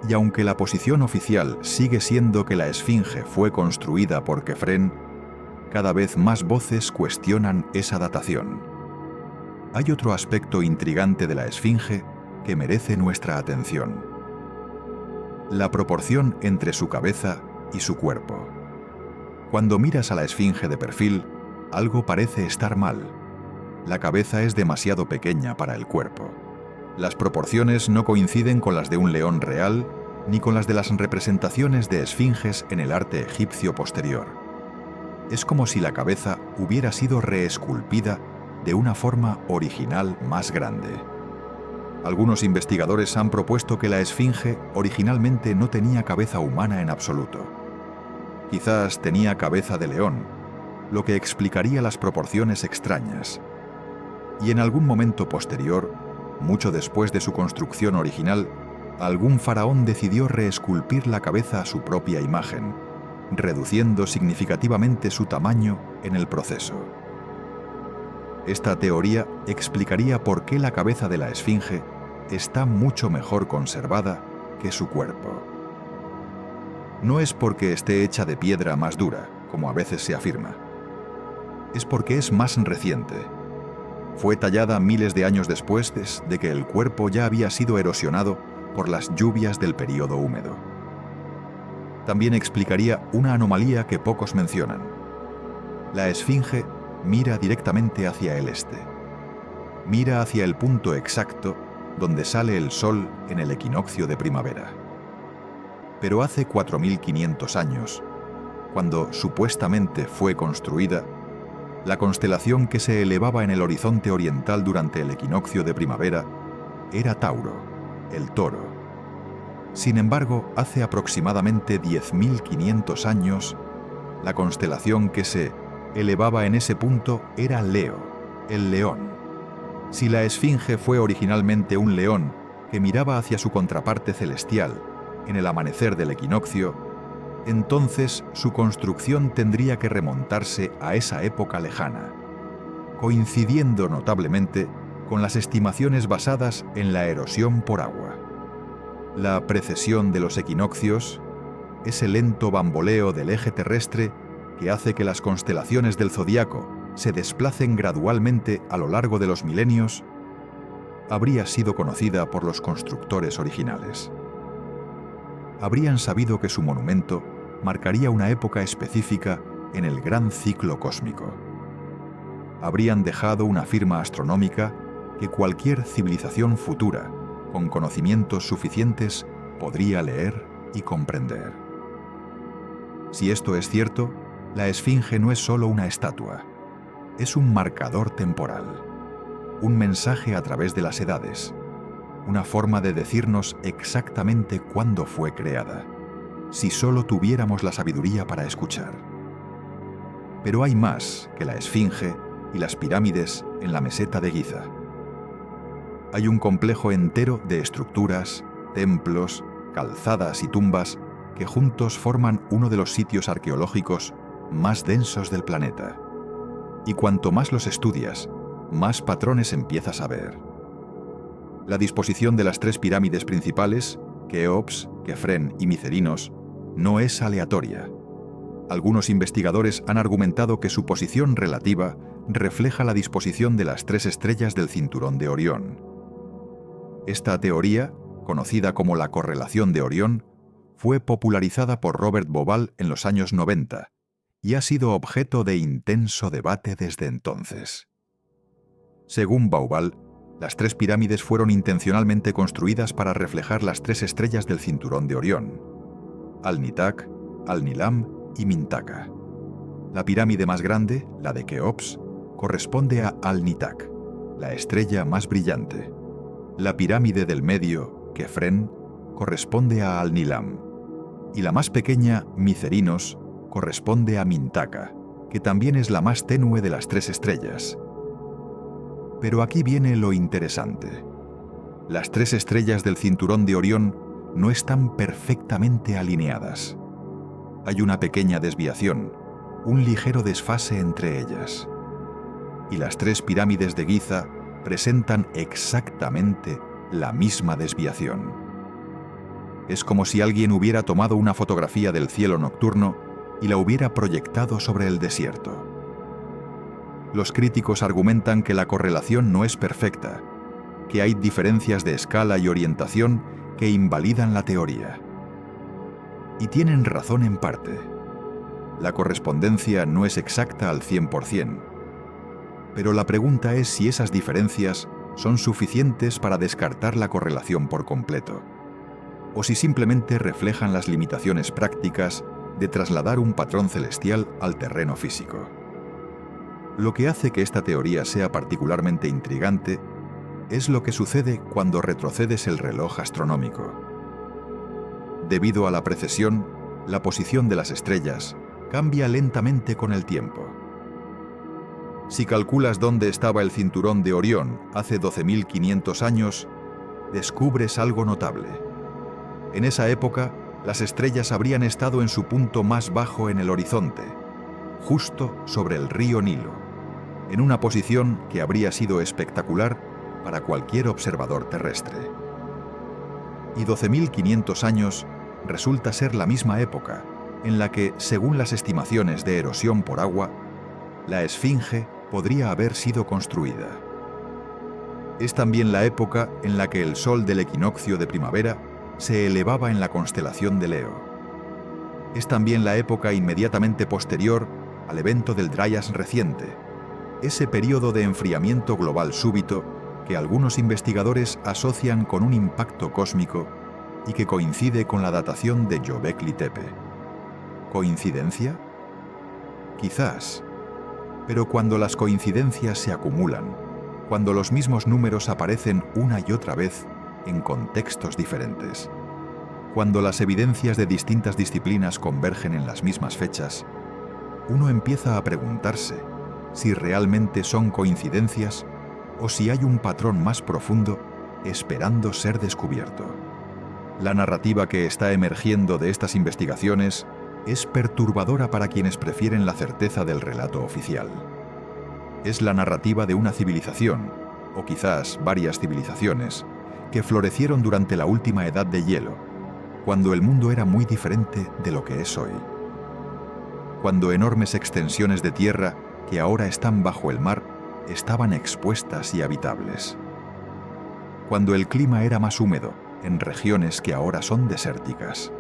y aunque la posición oficial sigue siendo que la Esfinge fue construida por Kefren, cada vez más voces cuestionan esa datación. Hay otro aspecto intrigante de la Esfinge que merece nuestra atención: la proporción entre su cabeza y su cuerpo. Cuando miras a la Esfinge de perfil, algo parece estar mal. La cabeza es demasiado pequeña para el cuerpo. Las proporciones no coinciden con las de un león real ni con las de las representaciones de esfinges en el arte egipcio posterior. Es como si la cabeza hubiera sido reesculpida de una forma original más grande. Algunos investigadores han propuesto que la esfinge originalmente no tenía cabeza humana en absoluto. Quizás tenía cabeza de león, lo que explicaría las proporciones extrañas. Y en algún momento posterior, mucho después de su construcción original, algún faraón decidió reesculpir la cabeza a su propia imagen, reduciendo significativamente su tamaño en el proceso. Esta teoría explicaría por qué la cabeza de la esfinge está mucho mejor conservada que su cuerpo. No es porque esté hecha de piedra más dura, como a veces se afirma. Es porque es más reciente. Fue tallada miles de años después de que el cuerpo ya había sido erosionado por las lluvias del período húmedo. También explicaría una anomalía que pocos mencionan. La esfinge mira directamente hacia el este. Mira hacia el punto exacto donde sale el sol en el equinoccio de primavera. Pero hace 4500 años, cuando supuestamente fue construida, la constelación que se elevaba en el horizonte oriental durante el equinoccio de primavera era Tauro, el toro. Sin embargo, hace aproximadamente 10.500 años, la constelación que se elevaba en ese punto era Leo, el león. Si la esfinge fue originalmente un león que miraba hacia su contraparte celestial en el amanecer del equinoccio, entonces su construcción tendría que remontarse a esa época lejana, coincidiendo notablemente con las estimaciones basadas en la erosión por agua. La precesión de los equinoccios, ese lento bamboleo del eje terrestre que hace que las constelaciones del zodiaco se desplacen gradualmente a lo largo de los milenios, habría sido conocida por los constructores originales. Habrían sabido que su monumento marcaría una época específica en el gran ciclo cósmico. Habrían dejado una firma astronómica que cualquier civilización futura, con conocimientos suficientes, podría leer y comprender. Si esto es cierto, la esfinge no es solo una estatua, es un marcador temporal, un mensaje a través de las edades, una forma de decirnos exactamente cuándo fue creada, si solo tuviéramos la sabiduría para escuchar. Pero hay más que la esfinge y las pirámides en la meseta de Giza. Hay un complejo entero de estructuras, templos, calzadas y tumbas que juntos forman uno de los sitios arqueológicos más densos del planeta. Y cuanto más los estudias, más patrones empiezas a ver. La disposición de las tres pirámides principales, Keops, Kefren y Micerinos, no es aleatoria. Algunos investigadores han argumentado que su posición relativa refleja la disposición de las tres estrellas del cinturón de Orión. Esta teoría, conocida como la correlación de Orión, fue popularizada por Robert Bauval en los años 90 y ha sido objeto de intenso debate desde entonces. Según Bauval, las tres pirámides fueron intencionalmente construidas para reflejar las tres estrellas del cinturón de Orión: Alnitak, Alnilam y Mintaka. La pirámide más grande, la de Keops, corresponde a Alnitak, la estrella más brillante. La pirámide del medio, Kefren, corresponde a Alnilam, y la más pequeña, Micerinos, corresponde a Mintaka, que también es la más tenue de las tres estrellas. Pero aquí viene lo interesante. Las tres estrellas del cinturón de Orión no están perfectamente alineadas. Hay una pequeña desviación, un ligero desfase entre ellas. Y las tres pirámides de Giza presentan exactamente la misma desviación. Es como si alguien hubiera tomado una fotografía del cielo nocturno y la hubiera proyectado sobre el desierto. Los críticos argumentan que la correlación no es perfecta, que hay diferencias de escala y orientación que invalidan la teoría. Y tienen razón en parte. La correspondencia no es exacta al 100%, pero la pregunta es si esas diferencias son suficientes para descartar la correlación por completo. o si simplemente reflejan las limitaciones prácticas de trasladar un patrón celestial al terreno físico. Lo que hace que esta teoría sea particularmente intrigante es lo que sucede cuando retrocedes el reloj astronómico. Debido a la precesión, la posición de las estrellas cambia lentamente con el tiempo. Si calculas dónde estaba el cinturón de Orión hace 12.500 años, descubres algo notable. En esa época, las estrellas habrían estado en su punto más bajo en el horizonte, justo sobre el río Nilo, en una posición que habría sido espectacular para cualquier observador terrestre. Y 12.500 años resulta ser la misma época en la que, según las estimaciones de erosión por agua, la Esfinge podría haber sido construida. Es también la época en la que el sol del equinoccio de primavera se elevaba en la constelación de Leo. Es también la época inmediatamente posterior al evento del Dryas reciente, ese periodo de enfriamiento global súbito que algunos investigadores asocian con un impacto cósmico y que coincide con la datación de Göbekli Tepe. ¿Coincidencia? Quizás. Pero cuando las coincidencias se acumulan, cuando los mismos números aparecen una y otra vez en contextos diferentes, cuando las evidencias de distintas disciplinas convergen en las mismas fechas, uno empieza a preguntarse si realmente son coincidencias o si hay un patrón más profundo esperando ser descubierto. La narrativa que está emergiendo de estas investigaciones es perturbadora para quienes prefieren la certeza del relato oficial. Es la narrativa de una civilización, o quizás varias civilizaciones, que florecieron durante la última edad de hielo, cuando el mundo era muy diferente de lo que es hoy. Cuando enormes extensiones de tierra que ahora están bajo el mar estaban expuestas y habitables. Cuando el clima era más húmedo en regiones que ahora son desérticas.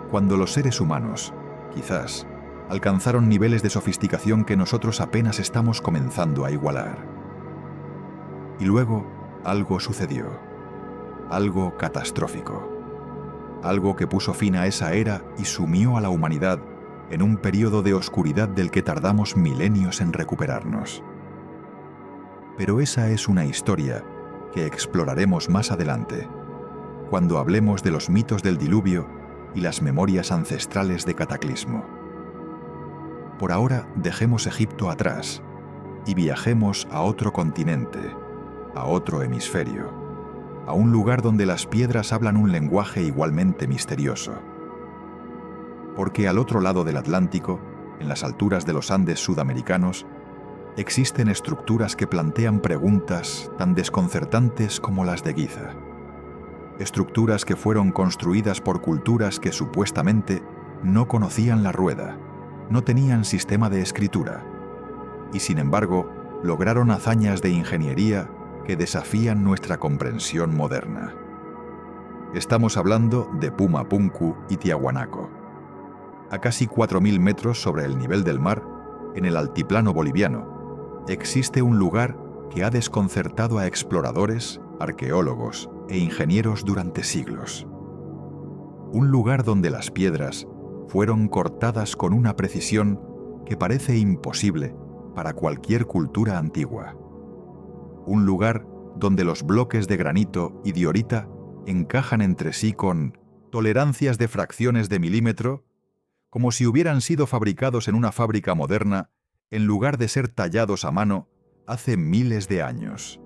Cuando los seres humanos, quizás, alcanzaron niveles de sofisticación que nosotros apenas estamos comenzando a igualar. Y luego, algo sucedió. Algo catastrófico. Algo que puso fin a esa era y sumió a la humanidad en un periodo de oscuridad del que tardamos milenios en recuperarnos. Pero esa es una historia que exploraremos más adelante, cuando hablemos de los mitos del diluvio y las memorias ancestrales de cataclismo. Por ahora dejemos Egipto atrás y viajemos a otro continente, a otro hemisferio, a un lugar donde las piedras hablan un lenguaje igualmente misterioso. Porque al otro lado del Atlántico, en las alturas de los Andes sudamericanos, existen estructuras que plantean preguntas tan desconcertantes como las de Giza. Estructuras que fueron construidas por culturas que supuestamente no conocían la rueda, no tenían sistema de escritura, y sin embargo lograron hazañas de ingeniería que desafían nuestra comprensión moderna. Estamos hablando de Puma Punku y Tiahuanaco. A casi 4.000 metros sobre el nivel del mar, en el altiplano boliviano, existe un lugar que ha desconcertado a exploradores, arqueólogos e ingenieros durante siglos. Un lugar donde las piedras fueron cortadas con una precisión que parece imposible para cualquier cultura antigua. Un lugar donde los bloques de granito y diorita encajan entre sí con tolerancias de fracciones de milímetro, como si hubieran sido fabricados en una fábrica moderna en lugar de ser tallados a mano hace miles de años.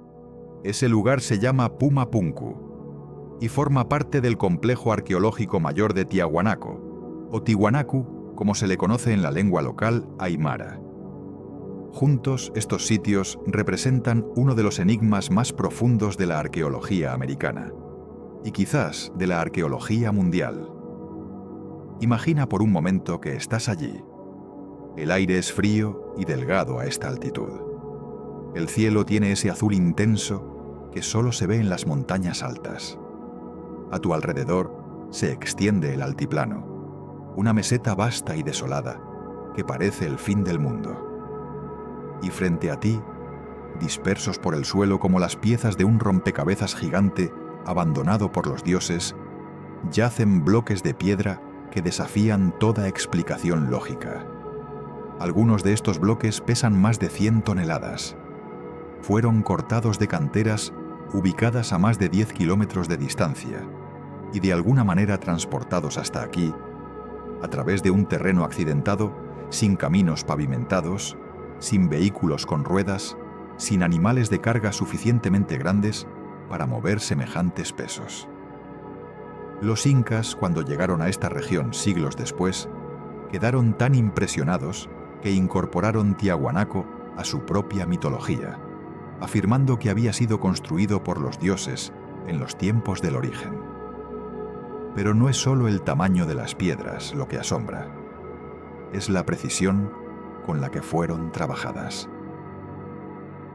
Ese lugar se llama Puma Punku y forma parte del complejo arqueológico mayor de Tiahuanaco, o Tiwanaku, como se le conoce en la lengua local aymara. Juntos, estos sitios representan uno de los enigmas más profundos de la arqueología americana, y quizás de la arqueología mundial. Imagina por un momento que estás allí. El aire es frío y delgado a esta altitud. El cielo tiene ese azul intenso que solo se ve en las montañas altas. A tu alrededor se extiende el altiplano, una meseta vasta y desolada que parece el fin del mundo. Y frente a ti, dispersos por el suelo como las piezas de un rompecabezas gigante abandonado por los dioses, yacen bloques de piedra que desafían toda explicación lógica. Algunos de estos bloques pesan más de 100 toneladas. Fueron cortados de canteras ubicadas a más de 10 kilómetros de distancia y de alguna manera transportados hasta aquí, a través de un terreno accidentado, sin caminos pavimentados, sin vehículos con ruedas, sin animales de carga suficientemente grandes para mover semejantes pesos. Los incas, cuando llegaron a esta región siglos después, quedaron tan impresionados que incorporaron Tiahuanaco a su propia mitología, afirmando que había sido construido por los dioses en los tiempos del origen. Pero no es solo el tamaño de las piedras lo que asombra, es la precisión con la que fueron trabajadas.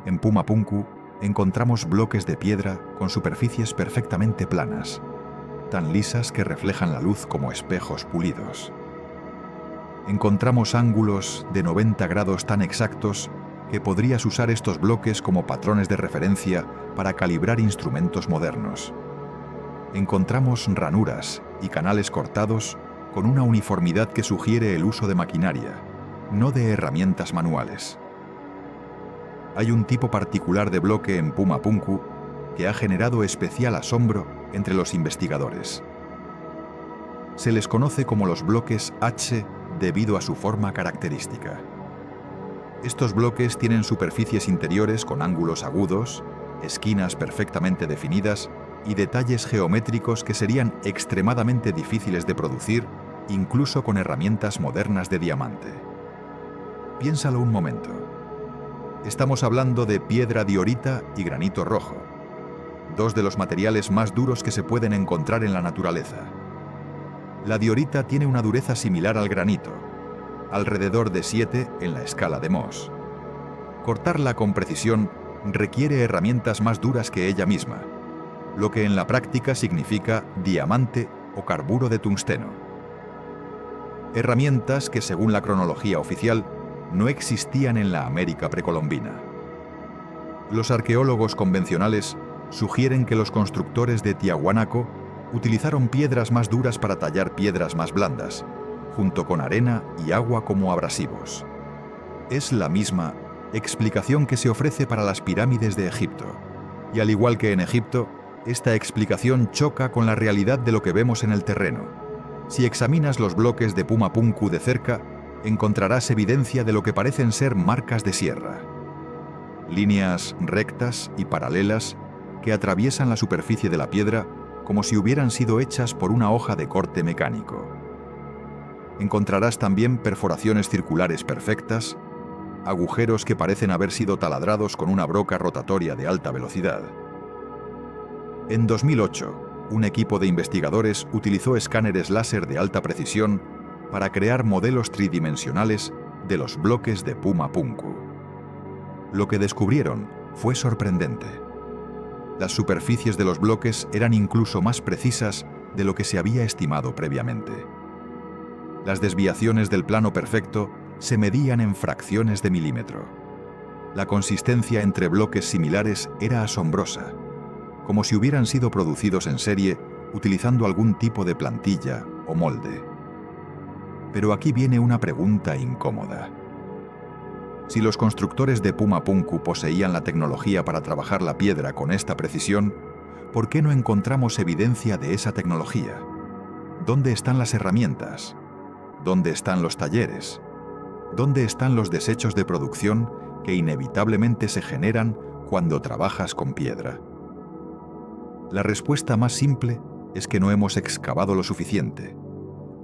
En Puma Punku encontramos bloques de piedra con superficies perfectamente planas, tan lisas que reflejan la luz como espejos pulidos. Encontramos ángulos de 90 grados tan exactos que podrías usar estos bloques como patrones de referencia para calibrar instrumentos modernos. Encontramos ranuras y canales cortados con una uniformidad que sugiere el uso de maquinaria, no de herramientas manuales. Hay un tipo particular de bloque en Puma Punku que ha generado especial asombro entre los investigadores. Se les conoce como los bloques H debido a su forma característica. Estos bloques tienen superficies interiores con ángulos agudos, esquinas perfectamente definidas y detalles geométricos que serían extremadamente difíciles de producir, incluso con herramientas modernas de diamante. Piénsalo un momento. Estamos hablando de piedra diorita y granito rojo, dos de los materiales más duros que se pueden encontrar en la naturaleza. La diorita tiene una dureza similar al granito, alrededor de 7 en la escala de Mohs. Cortarla con precisión requiere herramientas más duras que ella misma, lo que en la práctica significa diamante o carburo de tungsteno. Herramientas que, según la cronología oficial, no existían en la América precolombina. Los arqueólogos convencionales sugieren que los constructores de Tiahuanaco utilizaron piedras más duras para tallar piedras más blandas, junto con arena y agua como abrasivos. Es la misma explicación que se ofrece para las pirámides de Egipto, y al igual que en Egipto, esta explicación choca con la realidad de lo que vemos en el terreno. Si examinas los bloques de Puma Punku de cerca, encontrarás evidencia de lo que parecen ser marcas de sierra. Líneas rectas y paralelas que atraviesan la superficie de la piedra como si hubieran sido hechas por una hoja de corte mecánico. Encontrarás también perforaciones circulares perfectas, agujeros que parecen haber sido taladrados con una broca rotatoria de alta velocidad. En 2008, un equipo de investigadores utilizó escáneres láser de alta precisión para crear modelos tridimensionales de los bloques de Puma Punku. Lo que descubrieron fue sorprendente. Las superficies de los bloques eran incluso más precisas de lo que se había estimado previamente. Las desviaciones del plano perfecto se medían en fracciones de milímetro. La consistencia entre bloques similares era asombrosa, como si hubieran sido producidos en serie utilizando algún tipo de plantilla o molde. Pero aquí viene una pregunta incómoda. Si los constructores de Puma Punku poseían la tecnología para trabajar la piedra con esta precisión, ¿por qué no encontramos evidencia de esa tecnología? ¿Dónde están las herramientas? ¿Dónde están los talleres? ¿Dónde están los desechos de producción que inevitablemente se generan cuando trabajas con piedra? La respuesta más simple es que no hemos excavado lo suficiente,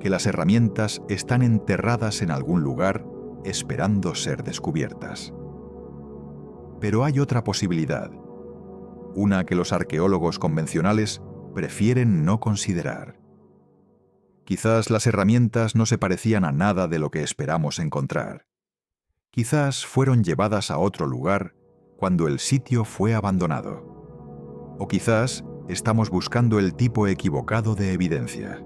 que las herramientas están enterradas en algún lugar esperando ser descubiertas. Pero hay otra posibilidad, una que los arqueólogos convencionales prefieren no considerar. Quizás las herramientas no se parecían a nada de lo que esperamos encontrar. Quizás fueron llevadas a otro lugar cuando el sitio fue abandonado. O quizás estamos buscando el tipo equivocado de evidencia.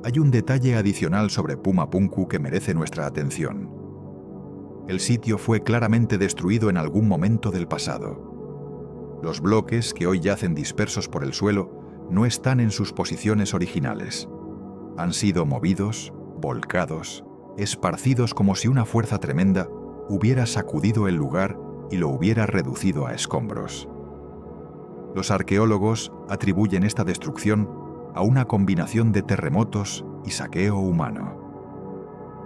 Hay un detalle adicional sobre Puma Punku que merece nuestra atención. El sitio fue claramente destruido en algún momento del pasado. Los bloques que hoy yacen dispersos por el suelo no están en sus posiciones originales. Han sido movidos, volcados, esparcidos como si una fuerza tremenda hubiera sacudido el lugar y lo hubiera reducido a escombros. Los arqueólogos atribuyen esta destrucción a una combinación de terremotos y saqueo humano.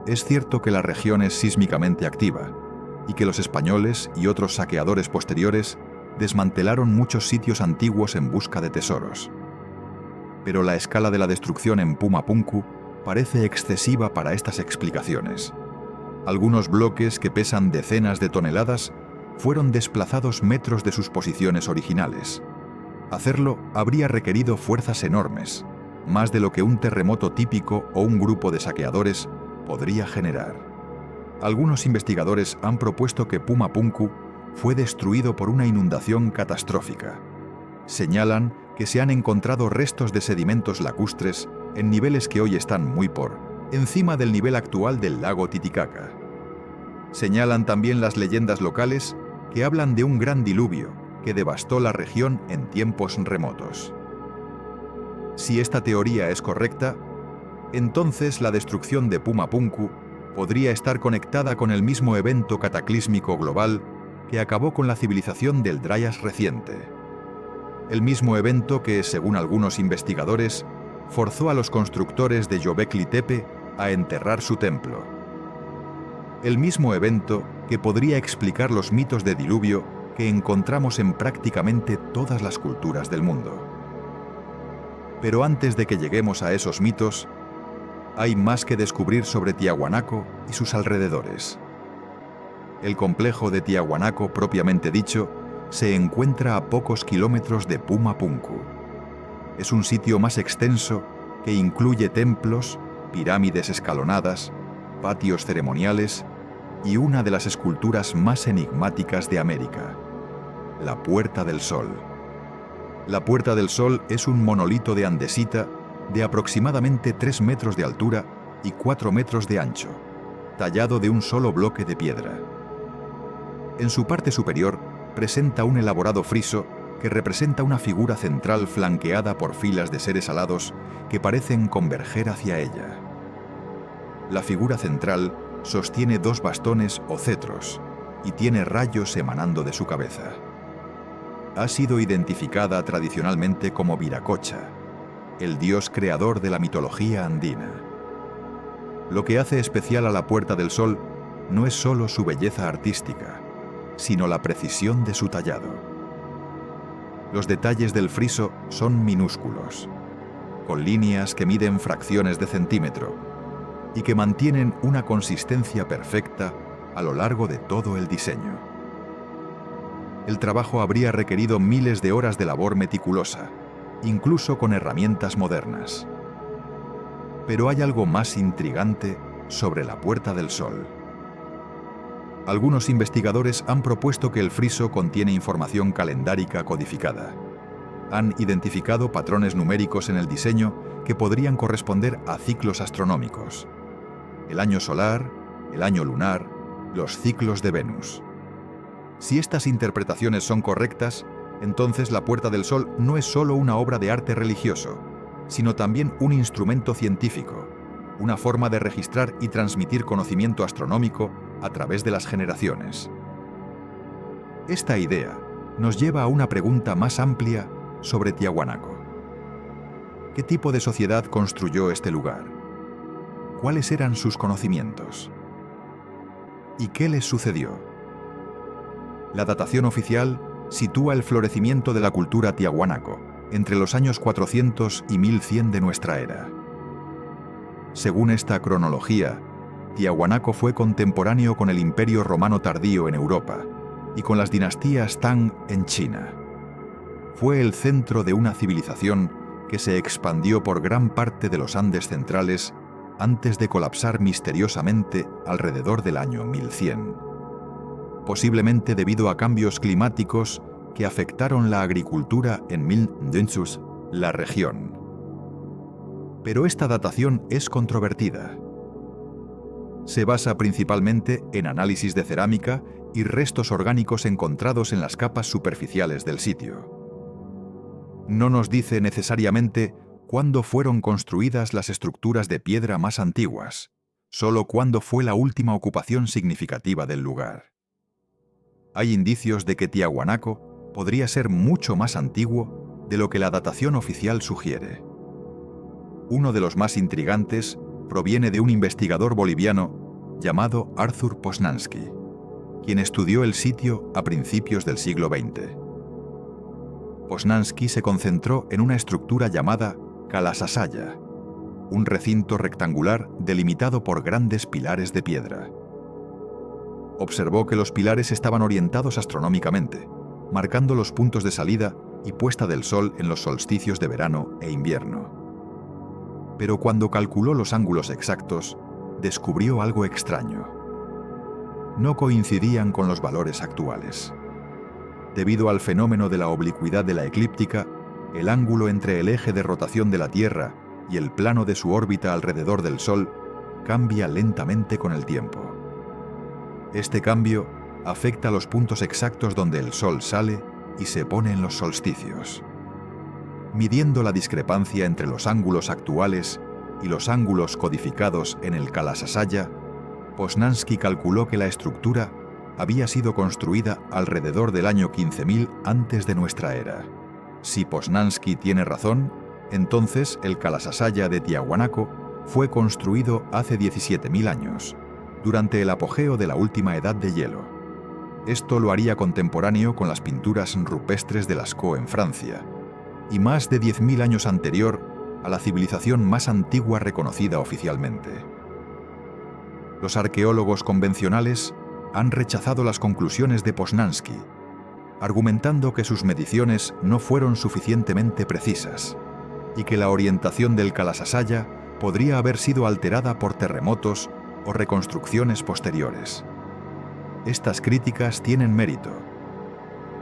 Es cierto que la región es sísmicamente activa y que los españoles y otros saqueadores posteriores desmantelaron muchos sitios antiguos en busca de tesoros. Pero la escala de la destrucción en Puma Punku parece excesiva para estas explicaciones. Algunos bloques que pesan decenas de toneladas fueron desplazados metros de sus posiciones originales. Hacerlo habría requerido fuerzas enormes, más de lo que un terremoto típico o un grupo de saqueadores podría generar. Algunos investigadores han propuesto que Puma Punku fue destruido por una inundación catastrófica. Señalan que se han encontrado restos de sedimentos lacustres en niveles que hoy están muy por encima del nivel actual del lago Titicaca. Señalan también las leyendas locales que hablan de un gran diluvio que devastó la región en tiempos remotos. Si esta teoría es correcta, entonces la destrucción de Puma Punku podría estar conectada con el mismo evento cataclísmico global que acabó con la civilización del Dryas reciente. El mismo evento que, según algunos investigadores, forzó a los constructores de Göbekli Tepe a enterrar su templo. El mismo evento que podría explicar los mitos de diluvio que encontramos en prácticamente todas las culturas del mundo. Pero antes de que lleguemos a esos mitos, hay más que descubrir sobre Tiahuanaco y sus alrededores. El complejo de Tiahuanaco, propiamente dicho, se encuentra a pocos kilómetros de Puma Punku. Es un sitio más extenso que incluye templos, pirámides escalonadas, patios ceremoniales y una de las esculturas más enigmáticas de América, la Puerta del Sol. La Puerta del Sol es un monolito de andesita de aproximadamente 3 metros de altura y 4 metros de ancho, tallado de un solo bloque de piedra. En su parte superior presenta un elaborado friso que representa una figura central flanqueada por filas de seres alados que parecen converger hacia ella. La figura central sostiene 2 bastones o cetros y tiene rayos emanando de su cabeza. Ha sido identificada tradicionalmente como Viracocha, el dios creador de la mitología andina. Lo que hace especial a la Puerta del Sol no es solo su belleza artística, sino la precisión de su tallado. Los detalles del friso son minúsculos, con líneas que miden fracciones de centímetro y que mantienen una consistencia perfecta a lo largo de todo el diseño. El trabajo habría requerido miles de horas de labor meticulosa, incluso con herramientas modernas. Pero hay algo más intrigante sobre la Puerta del Sol. Algunos investigadores han propuesto que el friso contiene información calendárica codificada. Han identificado patrones numéricos en el diseño que podrían corresponder a ciclos astronómicos: el año solar, el año lunar, los ciclos de Venus. Si estas interpretaciones son correctas, entonces la Puerta del Sol no es solo una obra de arte religioso, sino también un instrumento científico, una forma de registrar y transmitir conocimiento astronómico a través de las generaciones. Esta idea nos lleva a una pregunta más amplia sobre Tiahuanaco. ¿Qué tipo de sociedad construyó este lugar? ¿Cuáles eran sus conocimientos? ¿Y qué les sucedió? La datación oficial sitúa el florecimiento de la cultura Tiahuanaco entre los años 400 y 1100 de nuestra era. Según esta cronología, Tiahuanaco fue contemporáneo con el Imperio Romano tardío en Europa y con las dinastías Tang en China. Fue el centro de una civilización que se expandió por gran parte de los Andes centrales antes de colapsar misteriosamente alrededor del año 1100, posiblemente debido a cambios climáticos que afectaron la agricultura en Mil-Dentsus, la región. Pero esta datación es controvertida. Se basa principalmente en análisis de cerámica y restos orgánicos encontrados en las capas superficiales del sitio. No nos dice necesariamente cuándo fueron construidas las estructuras de piedra más antiguas, solo cuándo fue la última ocupación significativa del lugar. Hay indicios de que Tiahuanaco podría ser mucho más antiguo de lo que la datación oficial sugiere. Uno de los más intrigantes proviene de un investigador boliviano llamado Arthur Poznański, quien estudió el sitio a principios del siglo XX. Poznański se concentró en una estructura llamada Kalasasaya, un recinto rectangular delimitado por grandes pilares de piedra. Observó que los pilares estaban orientados astronómicamente, marcando los puntos de salida y puesta del sol en los solsticios de verano e invierno. Pero cuando calculó los ángulos exactos, descubrió algo extraño. No coincidían con los valores actuales. Debido al fenómeno de la oblicuidad de la eclíptica, el ángulo entre el eje de rotación de la Tierra y el plano de su órbita alrededor del Sol cambia lentamente con el tiempo. Este cambio afecta los puntos exactos donde el Sol sale y se pone en los solsticios. Midiendo la discrepancia entre los ángulos actuales y los ángulos codificados en el Kalasasaya, Poznański calculó que la estructura había sido construida alrededor del año 15.000 antes de nuestra era. Si Poznański tiene razón, entonces el Kalasasaya de Tiahuanaco fue construido hace 17.000 años, durante el apogeo de la última edad de hielo. Esto lo haría contemporáneo con las pinturas rupestres de Lascaux en Francia, y más de 10.000 años anterior a la civilización más antigua reconocida oficialmente. Los arqueólogos convencionales han rechazado las conclusiones de Poznański, argumentando que sus mediciones no fueron suficientemente precisas y que la orientación del Kalasasaya podría haber sido alterada por terremotos o reconstrucciones posteriores. Estas críticas tienen mérito.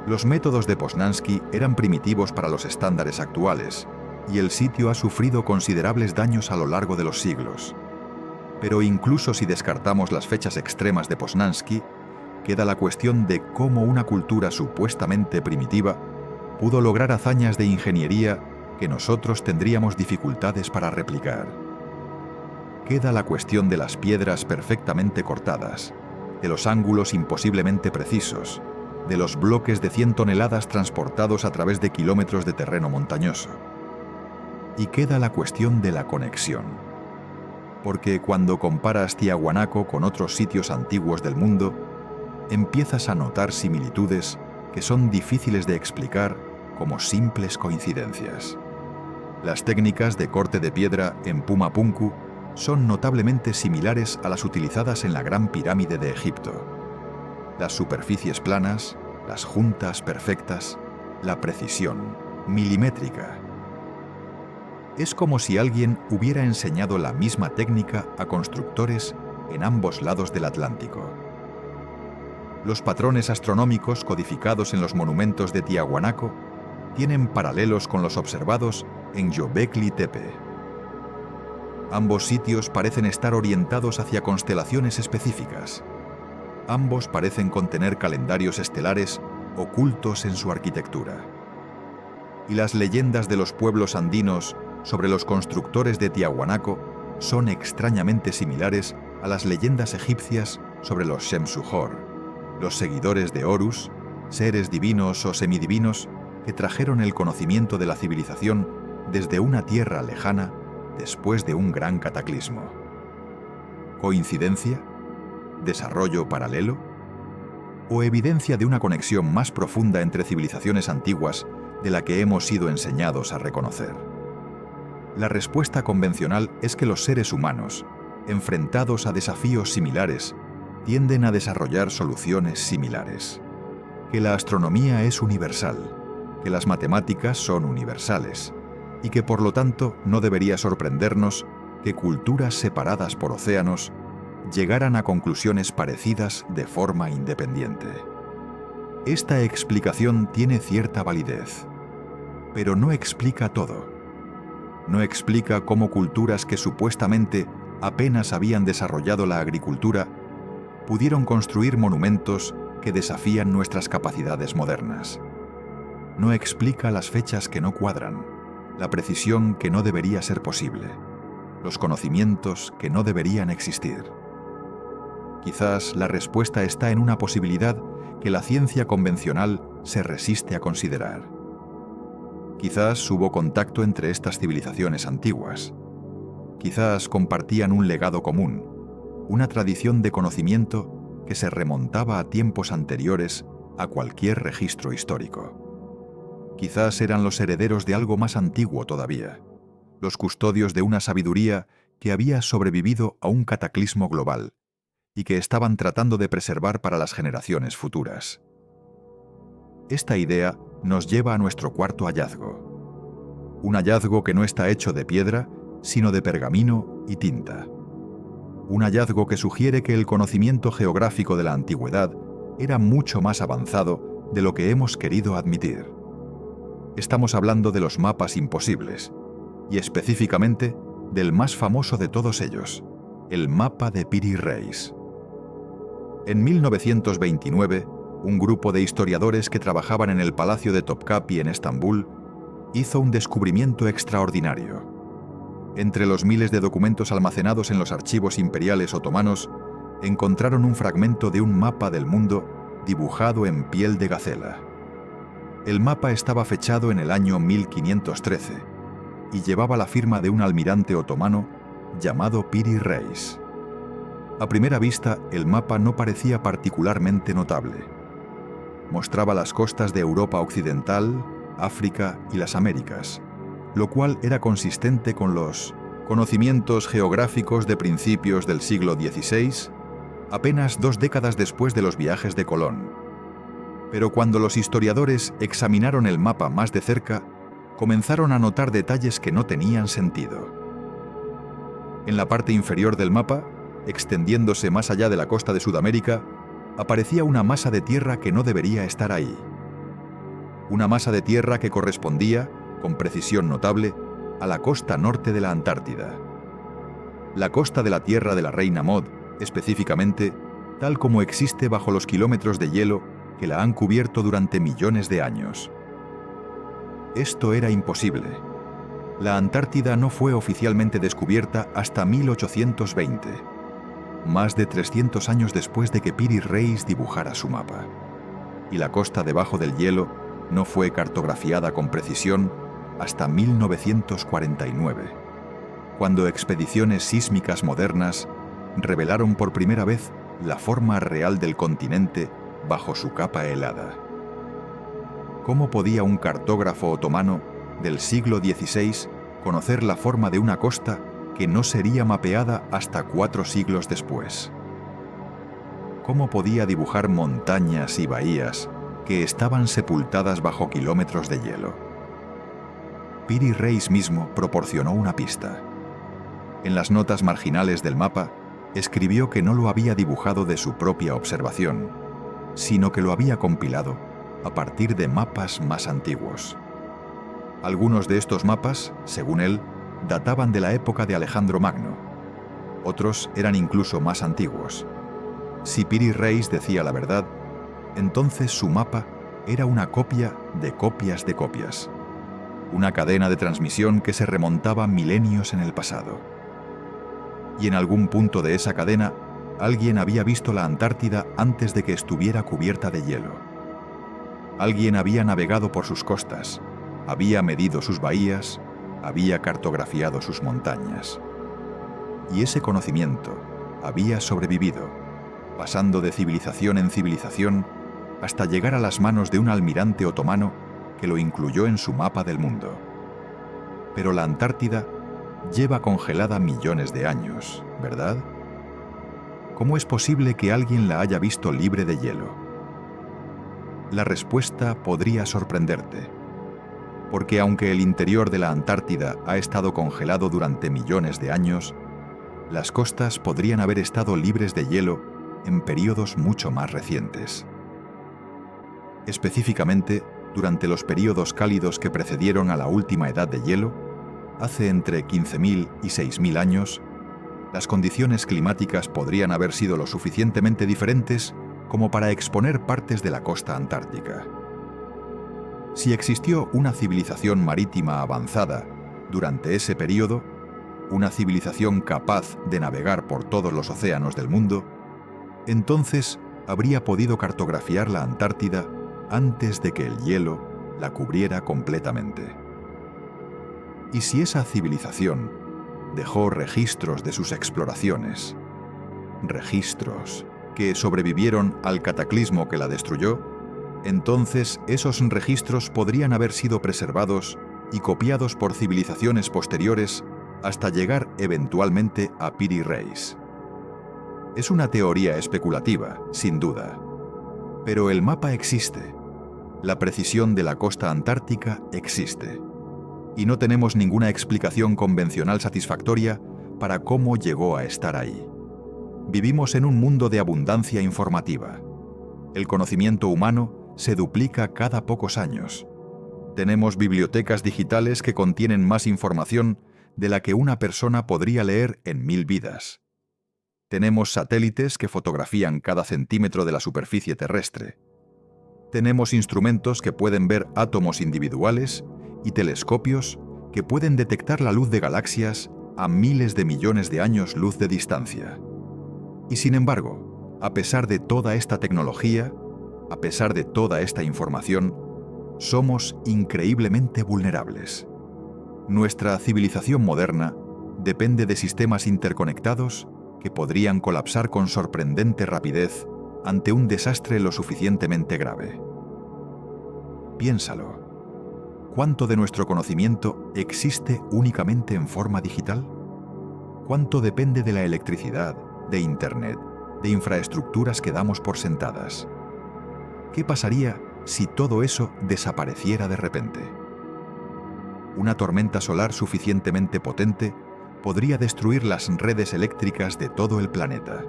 Los métodos de Poznański eran primitivos para los estándares actuales y el sitio ha sufrido considerables daños a lo largo de los siglos. Pero incluso si descartamos las fechas extremas de Poznański, queda la cuestión de cómo una cultura supuestamente primitiva pudo lograr hazañas de ingeniería que nosotros tendríamos dificultades para replicar. Queda la cuestión de las piedras perfectamente cortadas, de los ángulos imposiblemente precisos, de los bloques de 100 toneladas transportados a través de kilómetros de terreno montañoso. Y queda la cuestión de la conexión. Porque cuando comparas Tiahuanaco con otros sitios antiguos del mundo, empiezas a notar similitudes que son difíciles de explicar como simples coincidencias. Las técnicas de corte de piedra en Pumapunku son notablemente similares a las utilizadas en la Gran Pirámide de Egipto. Las superficies planas, las juntas perfectas, la precisión milimétrica. Es como si alguien hubiera enseñado la misma técnica a constructores en ambos lados del Atlántico. Los patrones astronómicos codificados en los monumentos de Tiahuanaco tienen paralelos con los observados en Göbekli Tepe. Ambos sitios parecen estar orientados hacia constelaciones específicas. Ambos parecen contener calendarios estelares ocultos en su arquitectura. Y las leyendas de los pueblos andinos sobre los constructores de Tiahuanaco son extrañamente similares a las leyendas egipcias sobre los Shemsu-Hor, los seguidores de Horus, seres divinos o semidivinos que trajeron el conocimiento de la civilización desde una tierra lejana después de un gran cataclismo. ¿Coincidencia? ¿Desarrollo paralelo? ¿O evidencia de una conexión más profunda entre civilizaciones antiguas de la que hemos sido enseñados a reconocer? La respuesta convencional es que los seres humanos, enfrentados a desafíos similares, tienden a desarrollar soluciones similares. Que la astronomía es universal, que las matemáticas son universales, y que por lo tanto no debería sorprendernos que culturas separadas por océanos llegaran a conclusiones parecidas de forma independiente. Esta explicación tiene cierta validez, pero no explica todo. No explica cómo culturas que supuestamente apenas habían desarrollado la agricultura pudieron construir monumentos que desafían nuestras capacidades modernas. no explica las fechas que no cuadran, la precisión que no debería ser posible, los conocimientos que no deberían existir. Quizás la respuesta está en una posibilidad que la ciencia convencional se resiste a considerar. Quizás hubo contacto entre estas civilizaciones antiguas. Quizás compartían un legado común, una tradición de conocimiento que se remontaba a tiempos anteriores a cualquier registro histórico. Quizás eran los herederos de algo más antiguo todavía, los custodios de una sabiduría que había sobrevivido a un cataclismo global y que estaban tratando de preservar para las generaciones futuras. Esta idea nos lleva a nuestro cuarto hallazgo. Un hallazgo que no está hecho de piedra, sino de pergamino y tinta. Un hallazgo que sugiere que el conocimiento geográfico de la antigüedad era mucho más avanzado de lo que hemos querido admitir. Estamos hablando de los mapas imposibles, y específicamente del más famoso de todos ellos, el mapa de Piri Reis. En 1929, un grupo de historiadores que trabajaban en el Palacio de Topkapi en Estambul hizo un descubrimiento extraordinario. Entre los miles de documentos almacenados en los archivos imperiales otomanos, encontraron un fragmento de un mapa del mundo dibujado en piel de gacela. El mapa estaba fechado en el año 1513 y llevaba la firma de un almirante otomano llamado Piri Reis. A primera vista, el mapa no parecía particularmente notable. Mostraba las costas de Europa Occidental, África y las Américas, lo cual era consistente con los conocimientos geográficos de principios del siglo XVI, apenas 2 décadas después de los viajes de Colón. Pero cuando los historiadores examinaron el mapa más de cerca, comenzaron a notar detalles que no tenían sentido. En la parte inferior del mapa, extendiéndose más allá de la costa de Sudamérica, aparecía una masa de tierra que no debería estar ahí. Una masa de tierra que correspondía, con precisión notable, a la costa norte de la Antártida. La costa de la Tierra de la Reina Maud, específicamente, tal como existe bajo los kilómetros de hielo que la han cubierto durante millones de años. Esto era imposible. La Antártida no fue oficialmente descubierta hasta 1820, más de 300 años después de que Piri Reis dibujara su mapa. Y la costa debajo del hielo no fue cartografiada con precisión hasta 1949, cuando expediciones sísmicas modernas revelaron por primera vez la forma real del continente bajo su capa helada. ¿Cómo podía un cartógrafo otomano del siglo XVI conocer la forma de una costa que no sería mapeada hasta 4 siglos después? ¿Cómo podía dibujar montañas y bahías que estaban sepultadas bajo kilómetros de hielo? Piri Reis mismo proporcionó una pista. En las notas marginales del mapa, escribió que no lo había dibujado de su propia observación, sino que lo había compilado a partir de mapas más antiguos. Algunos de estos mapas, según él, databan de la época de Alejandro Magno. Otros eran incluso más antiguos. Si Piri Reis decía la verdad, entonces su mapa era una copia de copias de copias. Una cadena de transmisión que se remontaba milenios en el pasado. Y en algún punto de esa cadena, alguien había visto la Antártida antes de que estuviera cubierta de hielo. Alguien había navegado por sus costas, había medido sus bahías, había cartografiado sus montañas. Y ese conocimiento había sobrevivido, pasando de civilización en civilización hasta llegar a las manos de un almirante otomano que lo incluyó en su mapa del mundo. Pero la Antártida lleva congelada millones de años, ¿verdad? ¿Cómo es posible que alguien la haya visto libre de hielo? La respuesta podría sorprenderte, porque aunque el interior de la Antártida ha estado congelado durante millones de años, las costas podrían haber estado libres de hielo en períodos mucho más recientes. Específicamente, durante los períodos cálidos que precedieron a la última edad de hielo, hace entre 15.000 y 6.000 años, las condiciones climáticas podrían haber sido lo suficientemente diferentes como para exponer partes de la costa antártica. Si existió una civilización marítima avanzada durante ese período, una civilización capaz de navegar por todos los océanos del mundo, entonces habría podido cartografiar la Antártida antes de que el hielo la cubriera completamente. Y si esa civilización dejó registros de sus exploraciones, registros que sobrevivieron al cataclismo que la destruyó, entonces esos registros podrían haber sido preservados y copiados por civilizaciones posteriores hasta llegar eventualmente a Piri Reis. Es una teoría especulativa, sin duda, pero el mapa existe, la precisión de la costa antártica existe, y no tenemos ninguna explicación convencional satisfactoria para cómo llegó a estar ahí. Vivimos en un mundo de abundancia informativa. El conocimiento humano se duplica cada pocos años. Tenemos bibliotecas digitales que contienen más información de la que una persona podría leer en 1000 vidas. Tenemos satélites que fotografían cada centímetro de la superficie terrestre. Tenemos instrumentos que pueden ver átomos individuales y telescopios que pueden detectar la luz de galaxias a miles de millones de años luz de distancia. Y sin embargo, a pesar de toda esta tecnología, a pesar de toda esta información, somos increíblemente vulnerables. Nuestra civilización moderna depende de sistemas interconectados que podrían colapsar con sorprendente rapidez ante un desastre lo suficientemente grave. Piénsalo. ¿Cuánto de nuestro conocimiento existe únicamente en forma digital? ¿Cuánto depende de la electricidad, de Internet, de infraestructuras que damos por sentadas? ¿Qué pasaría si todo eso desapareciera de repente? Una tormenta solar suficientemente potente podría destruir las redes eléctricas de todo el planeta.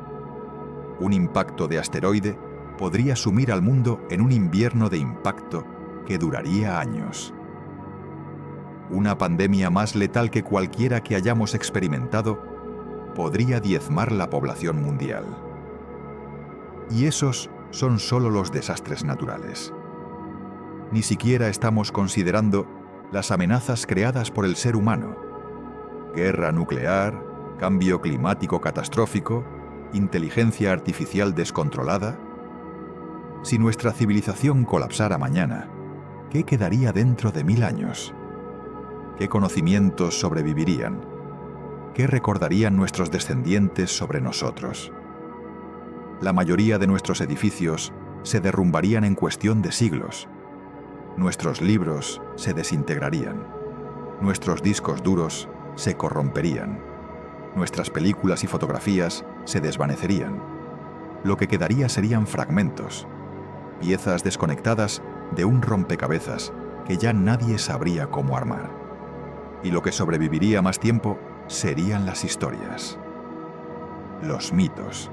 Un impacto de asteroide podría sumir al mundo en un invierno de impacto que duraría años. Una pandemia más letal que cualquiera que hayamos experimentado podría diezmar la población mundial. Y esos son solo los desastres naturales. Ni siquiera estamos considerando las amenazas creadas por el ser humano: guerra nuclear, cambio climático catastrófico, inteligencia artificial descontrolada. Si nuestra civilización colapsara mañana, ¿qué quedaría dentro de 1000 años? ¿Qué conocimientos sobrevivirían? ¿Qué recordarían nuestros descendientes sobre nosotros? La mayoría de nuestros edificios se derrumbarían en cuestión de siglos. Nuestros libros se desintegrarían. Nuestros discos duros se corromperían. Nuestras películas y fotografías se desvanecerían. Lo que quedaría serían fragmentos, piezas desconectadas de un rompecabezas que ya nadie sabría cómo armar. Y lo que sobreviviría más tiempo serían las historias, los mitos,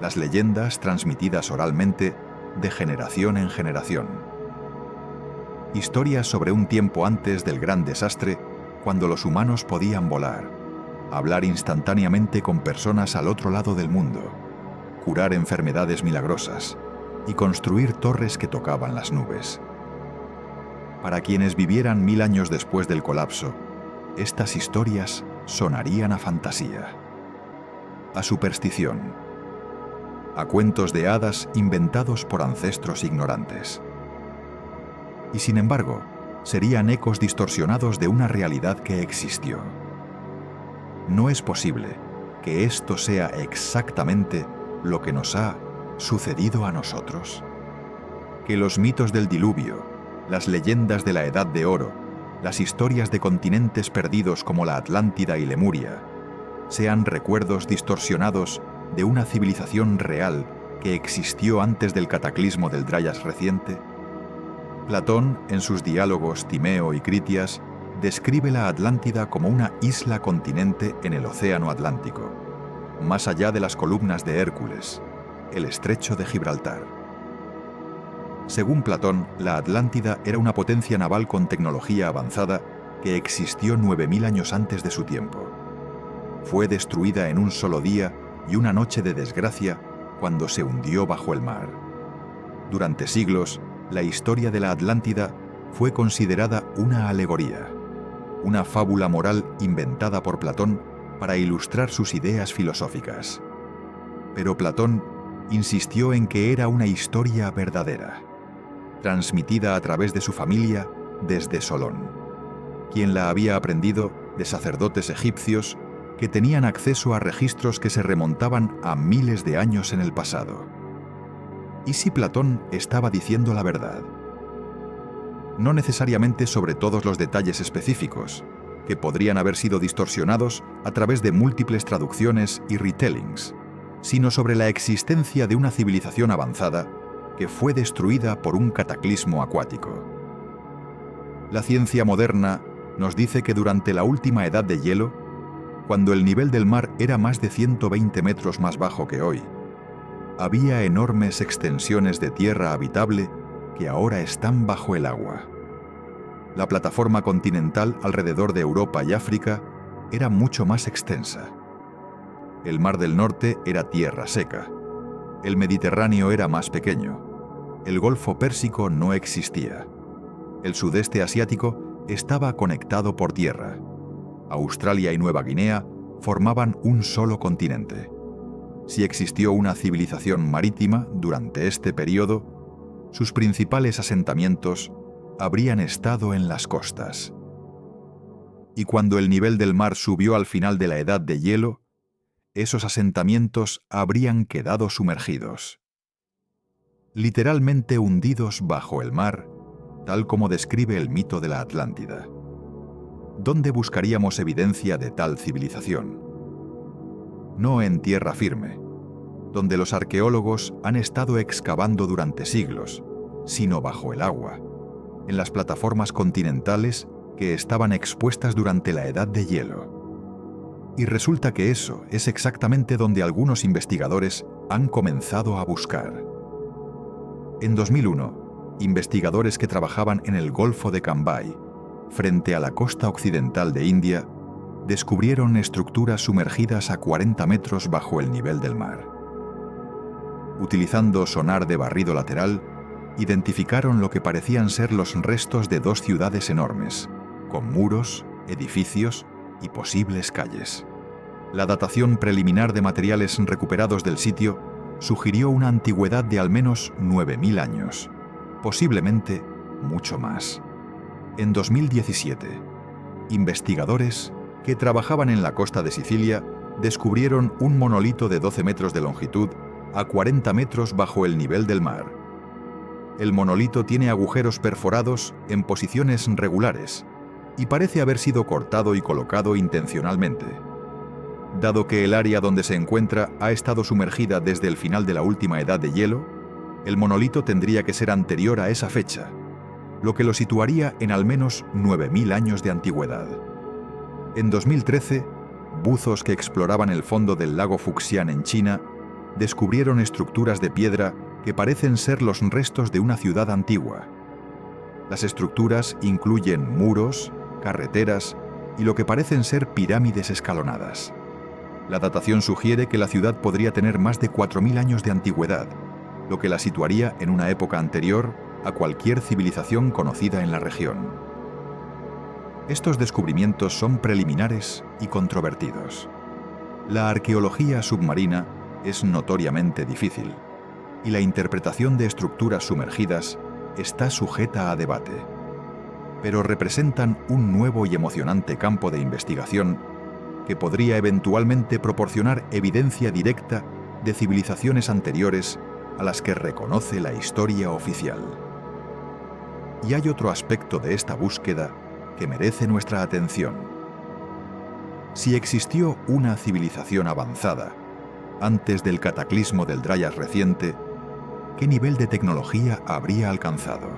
las leyendas transmitidas oralmente de generación en generación. Historias sobre un tiempo antes del gran desastre, cuando los humanos podían volar, hablar instantáneamente con personas al otro lado del mundo, curar enfermedades milagrosas y construir torres que tocaban las nubes. Para quienes vivieran 1000 años después del colapso, estas historias sonarían a fantasía, a superstición, a cuentos de hadas inventados por ancestros ignorantes. Y sin embargo, serían ecos distorsionados de una realidad que existió. No es posible que esto sea exactamente lo que nos ha sucedido a nosotros. Que los mitos del diluvio, las leyendas de la Edad de Oro, las historias de continentes perdidos como la Atlántida y Lemuria, sean recuerdos distorsionados de una civilización real que existió antes del cataclismo del Dryas reciente. Platón, en sus diálogos Timeo y Critias, describe la Atlántida como una isla-continente en el Océano Atlántico, más allá de las columnas de Hércules, el estrecho de Gibraltar. Según Platón, la Atlántida era una potencia naval con tecnología avanzada que existió 9000 años antes de su tiempo. Fue destruida en un solo día y una noche de desgracia cuando se hundió bajo el mar. Durante siglos, la historia de la Atlántida fue considerada una alegoría, una fábula moral inventada por Platón para ilustrar sus ideas filosóficas. Pero Platón insistió en que era una historia verdadera, transmitida a través de su familia desde Solón, quien la había aprendido de sacerdotes egipcios que tenían acceso a registros que se remontaban a miles de años en el pasado. ¿Y si Platón estaba diciendo la verdad? No necesariamente sobre todos los detalles específicos, que podrían haber sido distorsionados a través de múltiples traducciones y retellings, sino sobre la existencia de una civilización avanzada que fue destruida por un cataclismo acuático. La ciencia moderna nos dice que durante la última edad de hielo, cuando el nivel del mar era más de 120 metros más bajo que hoy, había enormes extensiones de tierra habitable que ahora están bajo el agua. La plataforma continental alrededor de Europa y África era mucho más extensa. El Mar del Norte era tierra seca. El Mediterráneo era más pequeño. El Golfo Pérsico no existía. El sudeste asiático estaba conectado por tierra. Australia y Nueva Guinea formaban un solo continente. Si existió una civilización marítima durante este periodo, sus principales asentamientos habrían estado en las costas. Y cuando el nivel del mar subió al final de la edad de hielo, esos asentamientos habrían quedado sumergidos, literalmente hundidos bajo el mar, tal como describe el mito de la Atlántida. ¿Dónde buscaríamos evidencia de tal civilización? No en tierra firme, donde los arqueólogos han estado excavando durante siglos, sino bajo el agua, en las plataformas continentales que estaban expuestas durante la edad de hielo. Y resulta que eso es exactamente donde algunos investigadores han comenzado a buscar. En 2001, investigadores que trabajaban en el Golfo de Cambay, frente a la costa occidental de India, descubrieron estructuras sumergidas a 40 metros bajo el nivel del mar. Utilizando sonar de barrido lateral, identificaron lo que parecían ser los restos de dos ciudades enormes, con muros, edificios y posibles calles. La datación preliminar de materiales recuperados del sitio sugirió una antigüedad de al menos 9.000 años, posiblemente mucho más. En 2017, investigadores que trabajaban en la costa de Sicilia descubrieron un monolito de 12 metros de longitud a 40 metros bajo el nivel del mar. El monolito tiene agujeros perforados en posiciones regulares y parece haber sido cortado y colocado intencionalmente. Dado que el área donde se encuentra ha estado sumergida desde el final de la última edad de hielo, el monolito tendría que ser anterior a esa fecha, lo que lo situaría en al menos 9.000 años de antigüedad. En 2013, buzos que exploraban el fondo del lago Fuxian en China descubrieron estructuras de piedra que parecen ser los restos de una ciudad antigua. Las estructuras incluyen muros, carreteras y lo que parecen ser pirámides escalonadas. La datación sugiere que la ciudad podría tener más de 4.000 años de antigüedad, lo que la situaría en una época anterior a cualquier civilización conocida en la región. Estos descubrimientos son preliminares y controvertidos. La arqueología submarina es notoriamente difícil, y la interpretación de estructuras sumergidas está sujeta a debate, pero representan un nuevo y emocionante campo de investigación que podría eventualmente proporcionar evidencia directa de civilizaciones anteriores a las que reconoce la historia oficial. Y hay otro aspecto de esta búsqueda que merece nuestra atención. Si existió una civilización avanzada antes del cataclismo del Dryas reciente, ¿qué nivel de tecnología habría alcanzado?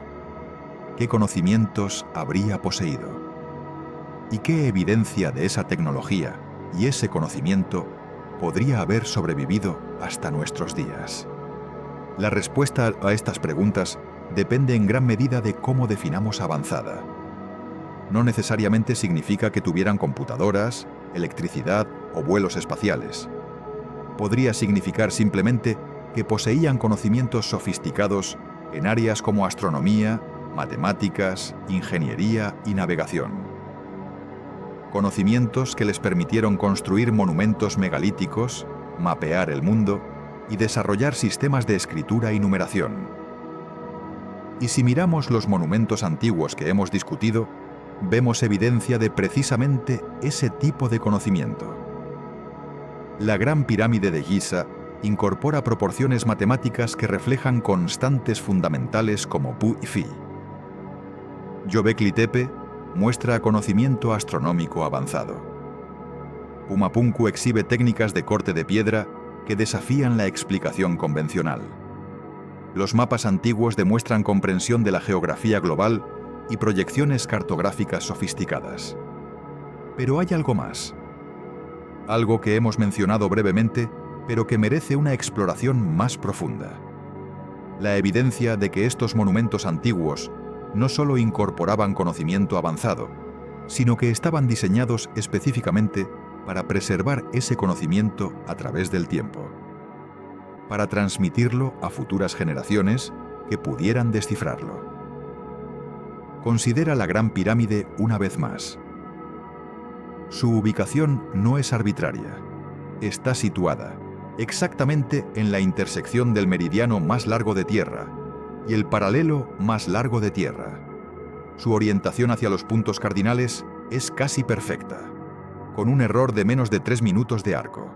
¿Qué conocimientos habría poseído? ¿Y qué evidencia de esa tecnología y ese conocimiento podría haber sobrevivido hasta nuestros días? La respuesta a estas preguntas depende en gran medida de cómo definamos avanzada. No necesariamente significa que tuvieran computadoras, electricidad o vuelos espaciales. Podría significar simplemente que poseían conocimientos sofisticados en áreas como astronomía, matemáticas, ingeniería y navegación. Conocimientos que les permitieron construir monumentos megalíticos, mapear el mundo y desarrollar sistemas de escritura y numeración. Y si miramos los monumentos antiguos que hemos discutido, vemos evidencia de precisamente ese tipo de conocimiento. La Gran Pirámide de Giza incorpora proporciones matemáticas que reflejan constantes fundamentales como Pu y Phi. Göbekli Tepe muestra conocimiento astronómico avanzado. Pumapunku exhibe técnicas de corte de piedra que desafían la explicación convencional. Los mapas antiguos demuestran comprensión de la geografía global y proyecciones cartográficas sofisticadas. Pero hay algo más. Algo que hemos mencionado brevemente, pero que merece una exploración más profunda. La evidencia de que estos monumentos antiguos no solo incorporaban conocimiento avanzado, sino que estaban diseñados específicamente para preservar ese conocimiento a través del tiempo, para transmitirlo a futuras generaciones que pudieran descifrarlo. Considera la Gran Pirámide una vez más. Su ubicación no es arbitraria. Está situada exactamente en la intersección del meridiano más largo de Tierra y el paralelo más largo de Tierra. Su orientación hacia los puntos cardinales es casi perfecta, con un error de menos de 3 minutos de arco.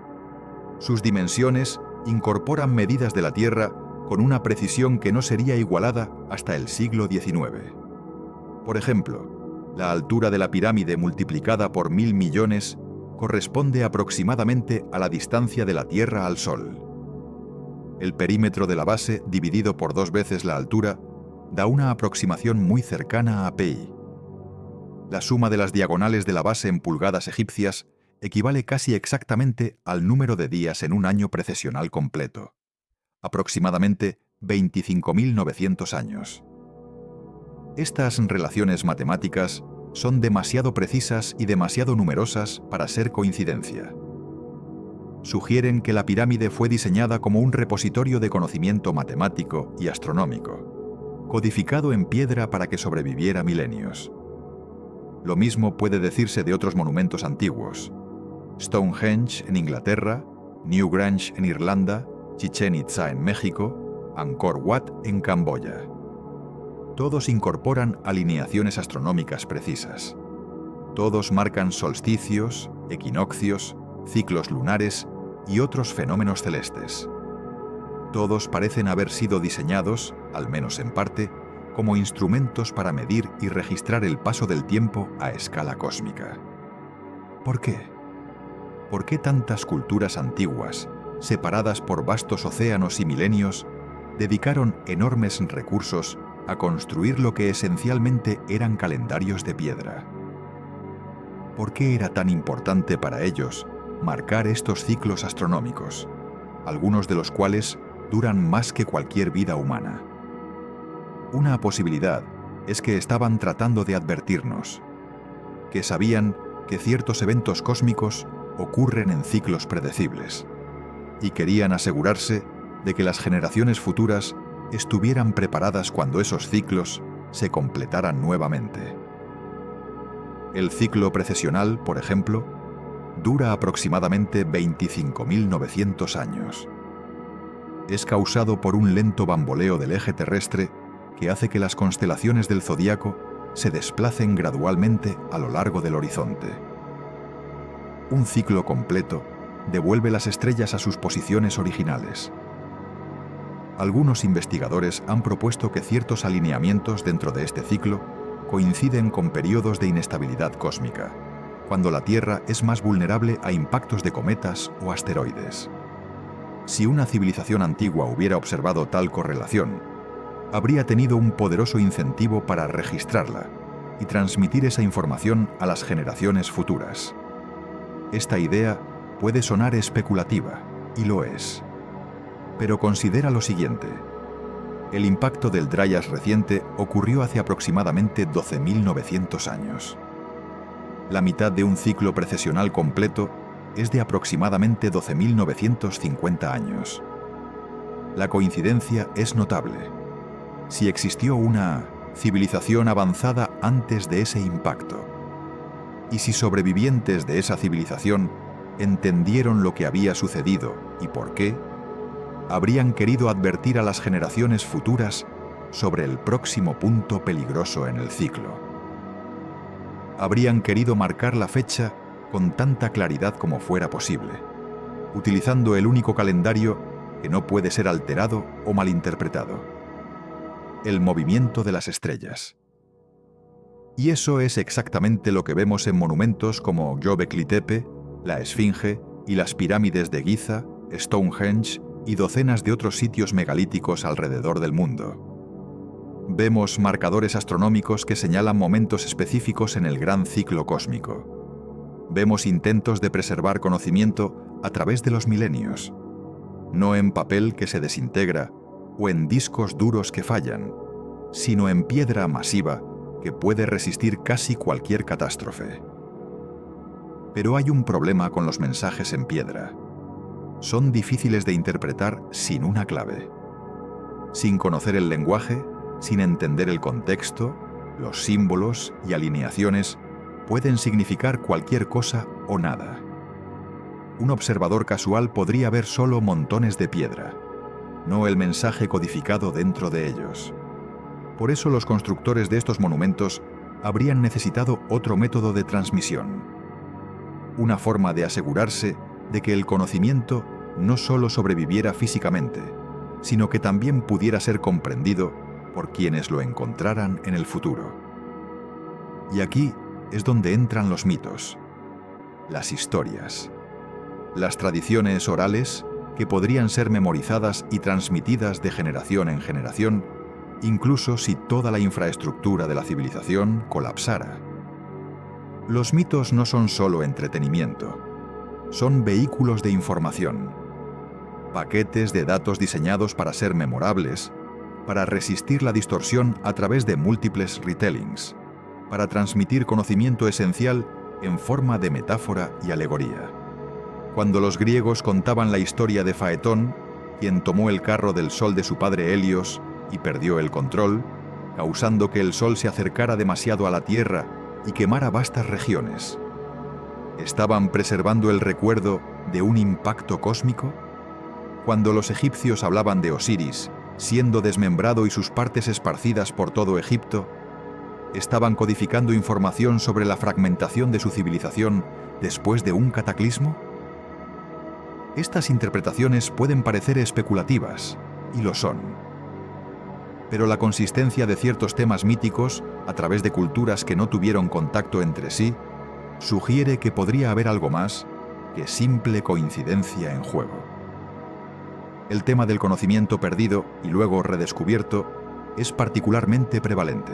Sus dimensiones incorporan medidas de la Tierra con una precisión que no sería igualada hasta el siglo XIX. Por ejemplo, la altura de la pirámide multiplicada por 1000 millones corresponde aproximadamente a la distancia de la Tierra al Sol. El perímetro de la base dividido por 2 veces la altura da una aproximación muy cercana a pi. La suma de las diagonales de la base en pulgadas egipcias equivale casi exactamente al número de días en un año precesional completo, aproximadamente 25.900 años. Estas relaciones matemáticas son demasiado precisas y demasiado numerosas para ser coincidencia. Sugieren que la pirámide fue diseñada como un repositorio de conocimiento matemático y astronómico, codificado en piedra para que sobreviviera milenios. Lo mismo puede decirse de otros monumentos antiguos: Stonehenge en Inglaterra, Newgrange en Irlanda, Chichén Itzá en México, Angkor Wat en Camboya. Todos incorporan alineaciones astronómicas precisas. Todos marcan solsticios, equinoccios, ciclos lunares y otros fenómenos celestes. Todos parecen haber sido diseñados, al menos en parte, como instrumentos para medir y registrar el paso del tiempo a escala cósmica. ¿Por qué? ¿Por qué tantas culturas antiguas, separadas por vastos océanos y milenios, dedicaron enormes recursos a construir lo que esencialmente eran calendarios de piedra? ¿Por qué era tan importante para ellos marcar estos ciclos astronómicos, algunos de los cuales duran más que cualquier vida humana? Una posibilidad es que estaban tratando de advertirnos, que sabían que ciertos eventos cósmicos ocurren en ciclos predecibles, y querían asegurarse de que las generaciones futuras estuvieran preparadas cuando esos ciclos se completaran nuevamente. El ciclo precesional, por ejemplo, dura aproximadamente 25.900 años. Es causado por un lento bamboleo del eje terrestre que hace que las constelaciones del zodíaco se desplacen gradualmente a lo largo del horizonte. Un ciclo completo devuelve las estrellas a sus posiciones originales. Algunos investigadores han propuesto que ciertos alineamientos dentro de este ciclo coinciden con periodos de inestabilidad cósmica, cuando la Tierra es más vulnerable a impactos de cometas o asteroides. Si una civilización antigua hubiera observado tal correlación, habría tenido un poderoso incentivo para registrarla y transmitir esa información a las generaciones futuras. Esta idea puede sonar especulativa, y lo es. Pero considera lo siguiente: el impacto del Dryas reciente ocurrió hace aproximadamente 12.900 años. La mitad de un ciclo precesional completo es de aproximadamente 12.950 años. La coincidencia es notable. Si existió una civilización avanzada antes de ese impacto. Y si sobrevivientes de esa civilización entendieron lo que había sucedido y por qué, habrían querido advertir a las generaciones futuras sobre el próximo punto peligroso en el ciclo. Habrían querido marcar la fecha con tanta claridad como fuera posible, utilizando el único calendario que no puede ser alterado o malinterpretado: el movimiento de las estrellas. Y eso es exactamente lo que vemos en monumentos como Göbekli Tepe, la Esfinge y las pirámides de Giza, Stonehenge y docenas de otros sitios megalíticos alrededor del mundo. Vemos marcadores astronómicos que señalan momentos específicos en el gran ciclo cósmico. Vemos intentos de preservar conocimiento a través de los milenios, no en papel que se desintegra o en discos duros que fallan, sino en piedra masiva que puede resistir casi cualquier catástrofe. Pero hay un problema con los mensajes en piedra. Son difíciles de interpretar sin una clave. Sin conocer el lenguaje, sin entender el contexto, los símbolos y alineaciones pueden significar cualquier cosa o nada. Un observador casual podría ver solo montones de piedra, no el mensaje codificado dentro de ellos. Por eso los constructores de estos monumentos habrían necesitado otro método de transmisión. Una forma de asegurarse de que el conocimiento no solo sobreviviera físicamente, sino que también pudiera ser comprendido por quienes lo encontraran en el futuro. Y aquí es donde entran los mitos, las historias, las tradiciones orales que podrían ser memorizadas y transmitidas de generación en generación, incluso si toda la infraestructura de la civilización colapsara. Los mitos no son solo entretenimiento, son vehículos de información, paquetes de datos diseñados para ser memorables, para resistir la distorsión a través de múltiples retellings, para transmitir conocimiento esencial en forma de metáfora y alegoría. Cuando los griegos contaban la historia de Faetón, quien tomó el carro del sol de su padre Helios y perdió el control, causando que el sol se acercara demasiado a la Tierra y quemara vastas regiones, ¿estaban preservando el recuerdo de un impacto cósmico? Cuando los egipcios hablaban de Osiris siendo desmembrado y sus partes esparcidas por todo Egipto, ¿estaban codificando información sobre la fragmentación de su civilización después de un cataclismo? Estas interpretaciones pueden parecer especulativas, y lo son. Pero la consistencia de ciertos temas míticos, a través de culturas que no tuvieron contacto entre sí, sugiere que podría haber algo más que simple coincidencia en juego. El tema del conocimiento perdido y luego redescubierto es particularmente prevalente.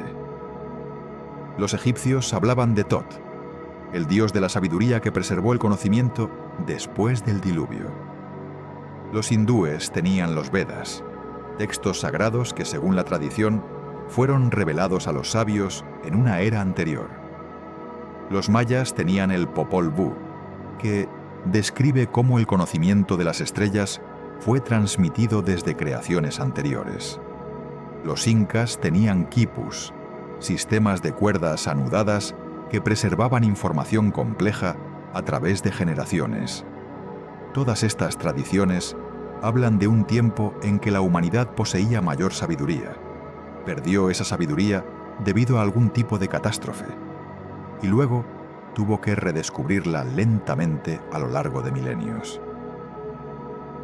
Los egipcios hablaban de Tot, el dios de la sabiduría que preservó el conocimiento después del diluvio. Los hindúes tenían los Vedas, textos sagrados que, según la tradición, fueron revelados a los sabios en una era anterior. Los mayas tenían el Popol Vuh, que describe cómo el conocimiento de las estrellas fue transmitido desde creaciones anteriores. Los incas tenían quipus, sistemas de cuerdas anudadas que preservaban información compleja a través de generaciones. Todas estas tradiciones hablan de un tiempo en que la humanidad poseía mayor sabiduría, perdió esa sabiduría debido a algún tipo de catástrofe, y luego tuvo que redescubrirla lentamente a lo largo de milenios.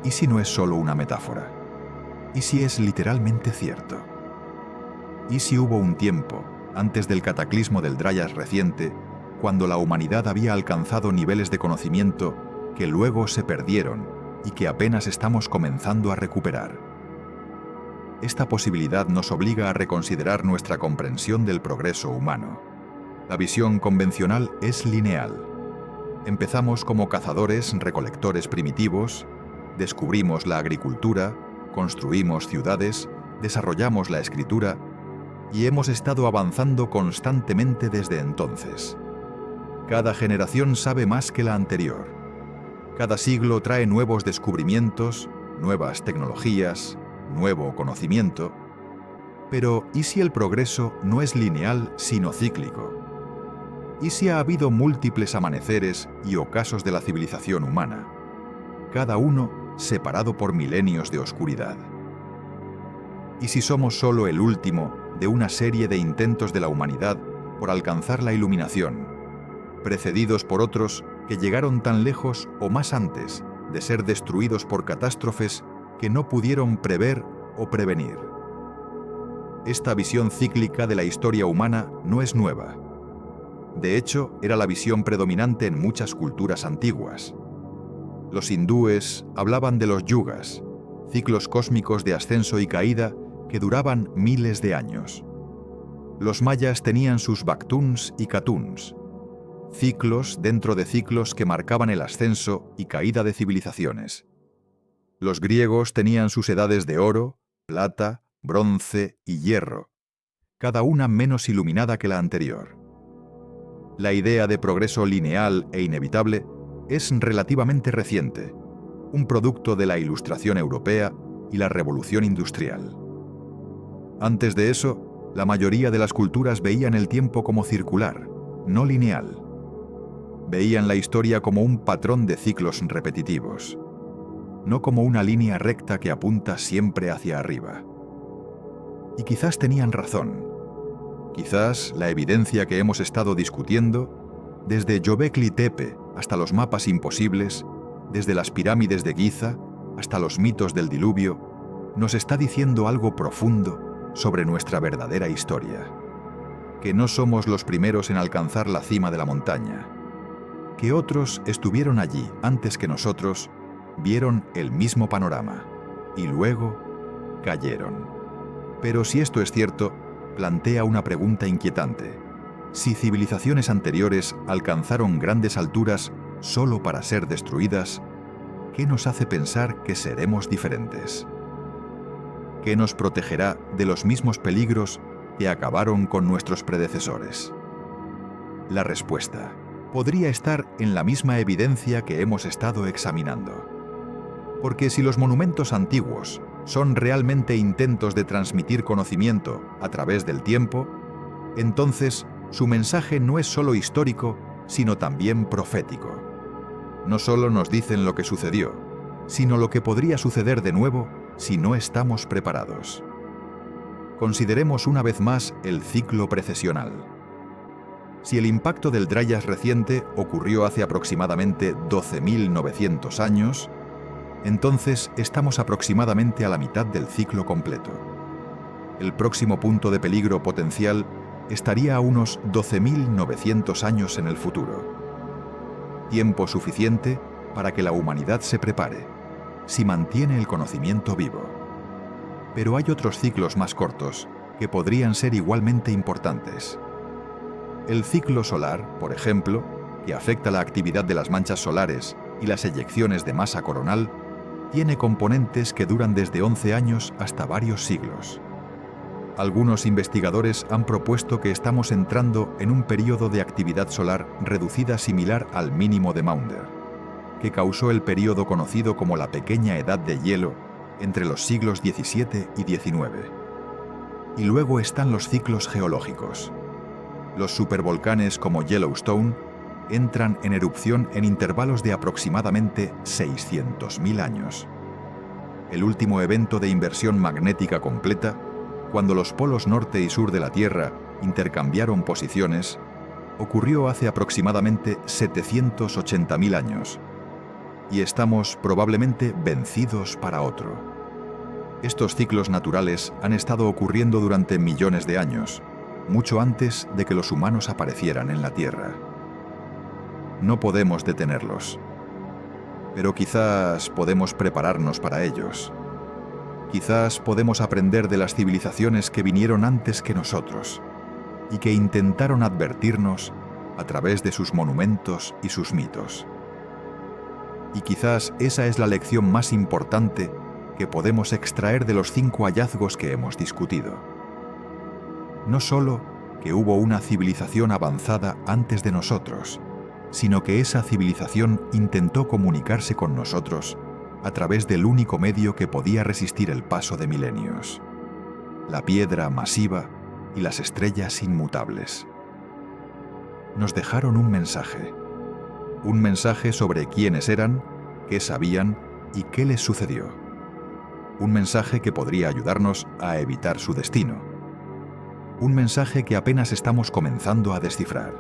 ¿Y si no es solo una metáfora? ¿Y si es literalmente cierto? ¿Y si hubo un tiempo, antes del cataclismo del Dryas reciente, cuando la humanidad había alcanzado niveles de conocimiento que luego se perdieron y que apenas estamos comenzando a recuperar? Esta posibilidad nos obliga a reconsiderar nuestra comprensión del progreso humano. La visión convencional es lineal. Empezamos como cazadores-recolectores primitivos, descubrimos la agricultura, construimos ciudades, desarrollamos la escritura y hemos estado avanzando constantemente desde entonces. Cada generación sabe más que la anterior. Cada siglo trae nuevos descubrimientos, nuevas tecnologías, nuevo conocimiento. Pero, ¿y si el progreso no es lineal sino cíclico? ¿Y si ha habido múltiples amaneceres y ocasos de la civilización humana, cada uno separado por milenios de oscuridad? ¿Y si somos solo el último de una serie de intentos de la humanidad por alcanzar la iluminación, precedidos por otros que llegaron tan lejos o más antes de ser destruidos por catástrofes que no pudieron prever o prevenir? Esta visión cíclica de la historia humana no es nueva. De hecho, era la visión predominante en muchas culturas antiguas. Los hindúes hablaban de los yugas, ciclos cósmicos de ascenso y caída que duraban miles de años. Los mayas tenían sus bactuns y catuns, ciclos dentro de ciclos que marcaban el ascenso y caída de civilizaciones. Los griegos tenían sus edades de oro, plata, bronce y hierro, cada una menos iluminada que la anterior. La idea de progreso lineal e inevitable es relativamente reciente, un producto de la Ilustración europea y la Revolución Industrial. Antes de eso, la mayoría de las culturas veían el tiempo como circular, no lineal. Veían la historia como un patrón de ciclos repetitivos, no como una línea recta que apunta siempre hacia arriba. Y quizás tenían razón. Quizás la evidencia que hemos estado discutiendo, desde Göbekli Tepe hasta los mapas imposibles, desde las pirámides de Giza hasta los mitos del diluvio, nos está diciendo algo profundo sobre nuestra verdadera historia. Que no somos los primeros en alcanzar la cima de la montaña. Que otros estuvieron allí antes que nosotros, vieron el mismo panorama y luego cayeron. Pero si esto es cierto, plantea una pregunta inquietante. Si civilizaciones anteriores alcanzaron grandes alturas solo para ser destruidas, ¿qué nos hace pensar que seremos diferentes? ¿Qué nos protegerá de los mismos peligros que acabaron con nuestros predecesores? La respuesta podría estar en la misma evidencia que hemos estado examinando. Porque si los monumentos antiguos son realmente intentos de transmitir conocimiento a través del tiempo, entonces su mensaje no es solo histórico, sino también profético. No solo nos dicen lo que sucedió, sino lo que podría suceder de nuevo si no estamos preparados. Consideremos una vez más el ciclo precesional. Si el impacto del Dryas reciente ocurrió hace aproximadamente 12.900 años, entonces estamos aproximadamente a la mitad del ciclo completo. El próximo punto de peligro potencial estaría a unos 12.900 años en el futuro. Tiempo suficiente para que la humanidad se prepare, si mantiene el conocimiento vivo. Pero hay otros ciclos más cortos que podrían ser igualmente importantes. El ciclo solar, por ejemplo, que afecta la actividad de las manchas solares y las eyecciones de masa coronal, tiene componentes que duran desde 11 años hasta varios siglos. Algunos investigadores han propuesto que estamos entrando en un período de actividad solar reducida similar al mínimo de Maunder, que causó el período conocido como la Pequeña Edad de Hielo entre los siglos XVII y XIX. Y luego están los ciclos geológicos. Los supervolcanes como Yellowstone entran en erupción en intervalos de aproximadamente 600.000 años. El último evento de inversión magnética completa, cuando los polos norte y sur de la Tierra intercambiaron posiciones, ocurrió hace aproximadamente 780.000 años, y estamos probablemente vencidos para otro. Estos ciclos naturales han estado ocurriendo durante millones de años, mucho antes de que los humanos aparecieran en la Tierra. No podemos detenerlos, pero quizás podemos prepararnos para ellos. Quizás podemos aprender de las civilizaciones que vinieron antes que nosotros y que intentaron advertirnos a través de sus monumentos y sus mitos. Y quizás esa es la lección más importante que podemos extraer de los 5 hallazgos que hemos discutido. No solo que hubo una civilización avanzada antes de nosotros, sino que esa civilización intentó comunicarse con nosotros a través del único medio que podía resistir el paso de milenios. la piedra masiva y las estrellas inmutables. Nos dejaron un mensaje sobre quiénes eran, qué sabían y qué les sucedió. Un mensaje que podría ayudarnos a evitar su destino. Un mensaje que apenas estamos comenzando a descifrar.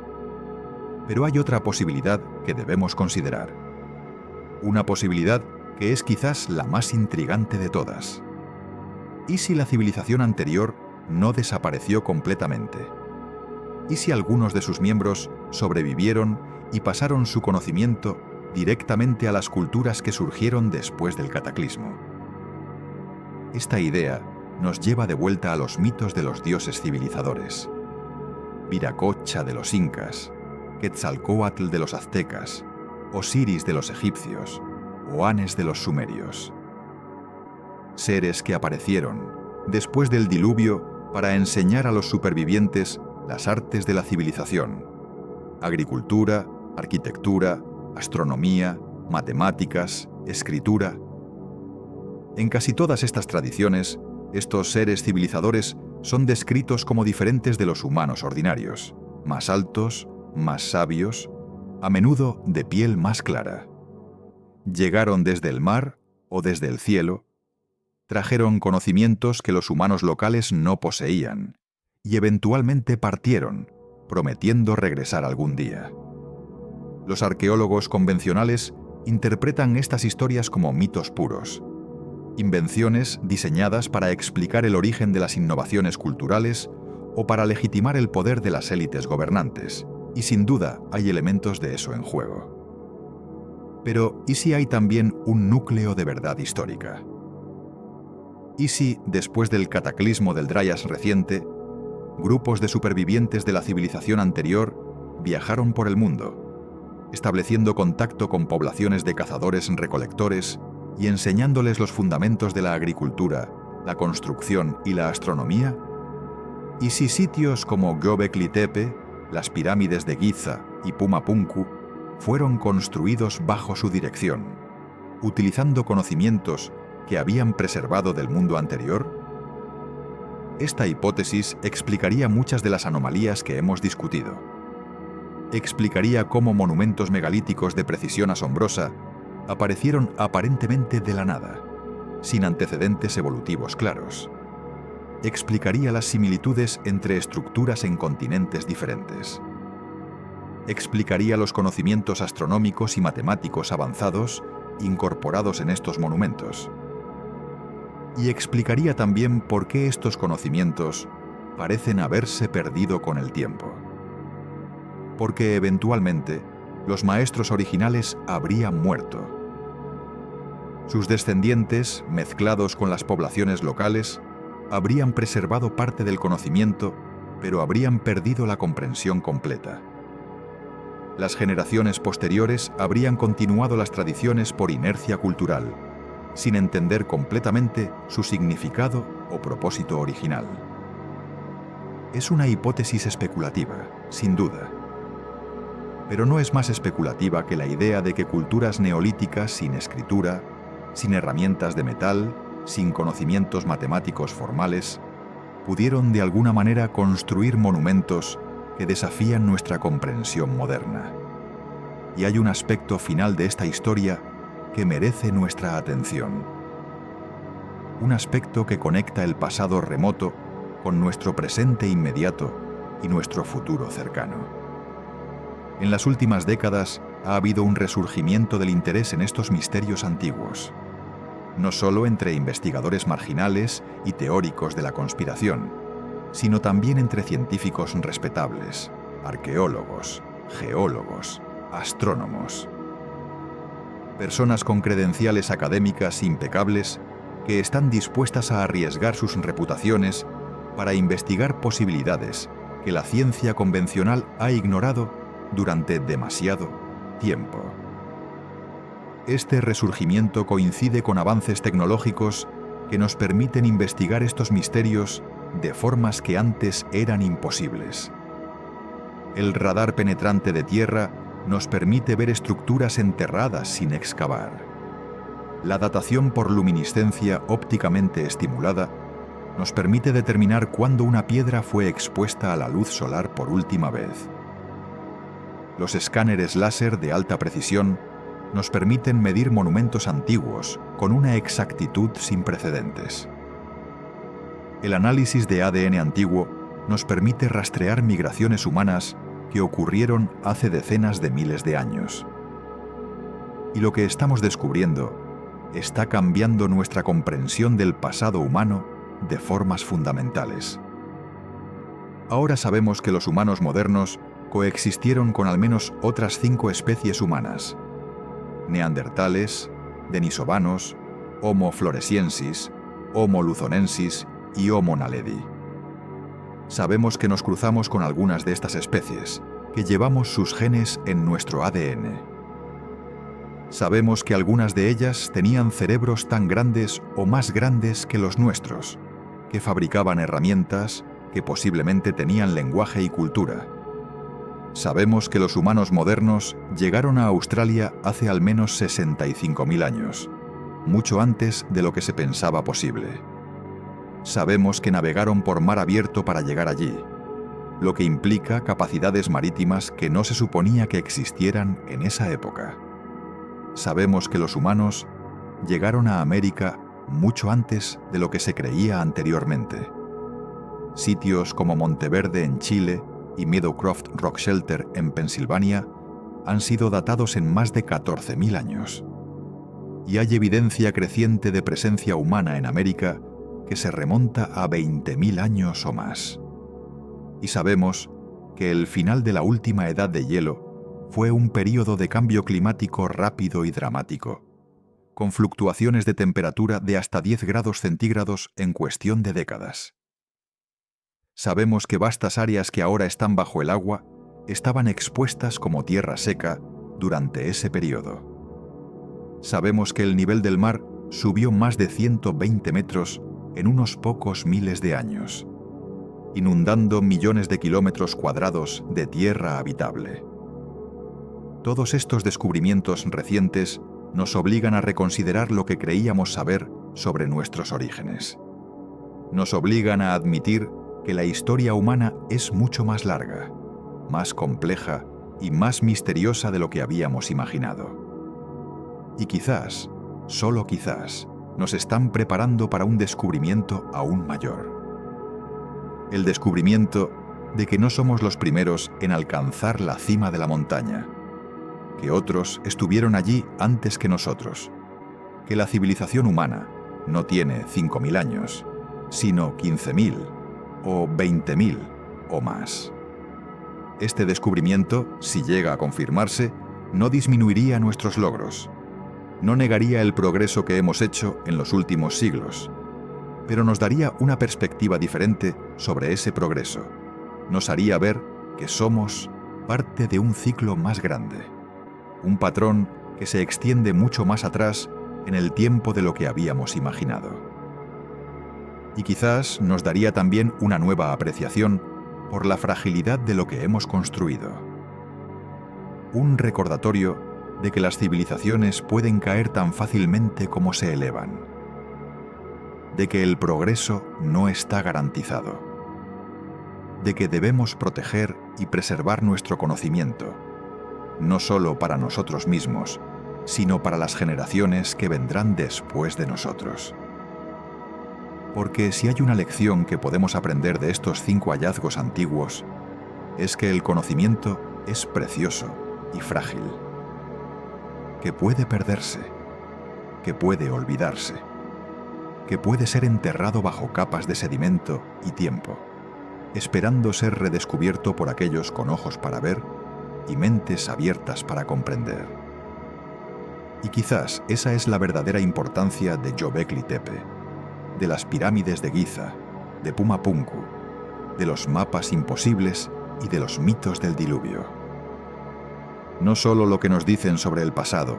Pero hay otra posibilidad que debemos considerar. Una posibilidad que es quizás la más intrigante de todas. ¿Y si la civilización anterior no desapareció completamente? ¿Y si algunos de sus miembros sobrevivieron y pasaron su conocimiento directamente a las culturas que surgieron después del cataclismo? Esta idea nos lleva de vuelta a los mitos de los dioses civilizadores. Viracocha de los incas, Quetzalcóatl de los aztecas, Osiris de los egipcios, o Anes de los sumerios. Seres que aparecieron después del diluvio para enseñar a los supervivientes las artes de la civilización: agricultura, arquitectura, astronomía, matemáticas, escritura. En casi todas estas tradiciones, estos seres civilizadores son descritos como diferentes de los humanos ordinarios, más altos, más sabios, a menudo de piel más clara. Llegaron desde el mar o desde el cielo, trajeron conocimientos que los humanos locales no poseían, y eventualmente partieron, prometiendo regresar algún día. Los arqueólogos convencionales interpretan estas historias como mitos puros, invenciones diseñadas para explicar el origen de las innovaciones culturales o para legitimar el poder de las élites gobernantes, y sin duda hay elementos de eso en juego. Pero, ¿y si hay también un núcleo de verdad histórica? ¿Y si, después del cataclismo del Dryas reciente, grupos de supervivientes de la civilización anterior viajaron por el mundo, estableciendo contacto con poblaciones de cazadores-recolectores y enseñándoles los fundamentos de la agricultura, la construcción y la astronomía? ¿Y si sitios como Göbekli Tepe, las pirámides de Giza y Pumapunku fueron construidos bajo su dirección, utilizando conocimientos que habían preservado del mundo anterior? Esta hipótesis explicaría muchas de las anomalías que hemos discutido. Explicaría cómo monumentos megalíticos de precisión asombrosa aparecieron aparentemente de la nada, sin antecedentes evolutivos claros. Explicaría las similitudes entre estructuras en continentes diferentes. Explicaría los conocimientos astronómicos y matemáticos avanzados incorporados en estos monumentos. Y explicaría también por qué estos conocimientos parecen haberse perdido con el tiempo. Porque eventualmente los maestros originales habrían muerto. Sus descendientes, mezclados con las poblaciones locales, habrían preservado parte del conocimiento, pero habrían perdido la comprensión completa. Las generaciones posteriores habrían continuado las tradiciones por inercia cultural, sin entender completamente su significado o propósito original. Es una hipótesis especulativa, sin duda. Pero no es más especulativa que la idea de que culturas neolíticas sin escritura, sin herramientas de metal, sin conocimientos matemáticos formales, pudieron de alguna manera construir monumentos que desafían nuestra comprensión moderna. Y hay un aspecto final de esta historia que merece nuestra atención. Un aspecto que conecta el pasado remoto con nuestro presente inmediato y nuestro futuro cercano. En las últimas décadas ha habido un resurgimiento del interés en estos misterios antiguos, no solo entre investigadores marginales y teóricos de la conspiración, sino también entre científicos respetables, arqueólogos, geólogos, astrónomos. Personas con credenciales académicas impecables que están dispuestas a arriesgar sus reputaciones para investigar posibilidades que la ciencia convencional ha ignorado durante demasiado tiempo. Este resurgimiento coincide con avances tecnológicos que nos permiten investigar estos misterios de formas que antes eran imposibles. El radar penetrante de tierra nos permite ver estructuras enterradas sin excavar. La datación por luminiscencia ópticamente estimulada nos permite determinar cuándo una piedra fue expuesta a la luz solar por última vez. Los escáneres láser de alta precisión nos permiten medir monumentos antiguos con una exactitud sin precedentes. El análisis de ADN antiguo nos permite rastrear migraciones humanas que ocurrieron hace decenas de miles de años. Y lo que estamos descubriendo está cambiando nuestra comprensión del pasado humano de formas fundamentales. Ahora sabemos que los humanos modernos coexistieron con al menos otras 5 especies humanas: neandertales, denisovanos, Homo floresiensis, Homo luzonensis y Homo naledi. Sabemos que nos cruzamos con algunas de estas especies, que llevamos sus genes en nuestro ADN. Sabemos que algunas de ellas tenían cerebros tan grandes o más grandes que los nuestros, que fabricaban herramientas, que posiblemente tenían lenguaje y cultura. Sabemos que los humanos modernos llegaron a Australia hace al menos 65.000 años, mucho antes de lo que se pensaba posible. Sabemos que navegaron por mar abierto para llegar allí, lo que implica capacidades marítimas que no se suponía que existieran en esa época. Sabemos que los humanos llegaron a América mucho antes de lo que se creía anteriormente. Sitios como Monteverde en Chile y Meadowcroft Rock Shelter en Pensilvania han sido datados en más de 14.000 años. Y hay evidencia creciente de presencia humana en América que se remonta a 20.000 años o más. Y sabemos que el final de la última edad de hielo fue un período de cambio climático rápido y dramático, con fluctuaciones de temperatura de hasta 10 grados centígrados en cuestión de décadas. Sabemos que vastas áreas que ahora están bajo el agua estaban expuestas como tierra seca durante ese periodo. Sabemos que el nivel del mar subió más de 120 metros en unos pocos miles de años, inundando millones de kilómetros cuadrados de tierra habitable. Todos estos descubrimientos recientes nos obligan a reconsiderar lo que creíamos saber sobre nuestros orígenes. Nos obligan a admitir que la historia humana es mucho más larga, más compleja y más misteriosa de lo que habíamos imaginado. Y quizás, solo quizás, nos están preparando para un descubrimiento aún mayor. El descubrimiento de que no somos los primeros en alcanzar la cima de la montaña, que otros estuvieron allí antes que nosotros, que la civilización humana no tiene 5.000 años, sino 15.000 o 20.000 o más. Este descubrimiento, si llega a confirmarse, no disminuiría nuestros logros, no negaría el progreso que hemos hecho en los últimos siglos, pero nos daría una perspectiva diferente sobre ese progreso. Nos haría ver que somos parte de un ciclo más grande, un patrón que se extiende mucho más atrás en el tiempo de lo que habíamos imaginado. Y quizás nos daría también una nueva apreciación por la fragilidad de lo que hemos construido. Un recordatorio de que las civilizaciones pueden caer tan fácilmente como se elevan. De que el progreso no está garantizado. De que debemos proteger y preservar nuestro conocimiento, no solo para nosotros mismos, sino para las generaciones que vendrán después de nosotros. Porque si hay una lección que podemos aprender de estos 5 hallazgos antiguos, es que el conocimiento es precioso y frágil, que puede perderse, que puede olvidarse, que puede ser enterrado bajo capas de sedimento y tiempo, esperando ser redescubierto por aquellos con ojos para ver y mentes abiertas para comprender. Y quizás esa es la verdadera importancia de Göbekli Tepe, de las pirámides de Giza, de Puma Punku, de los mapas imposibles y de los mitos del diluvio. No solo lo que nos dicen sobre el pasado,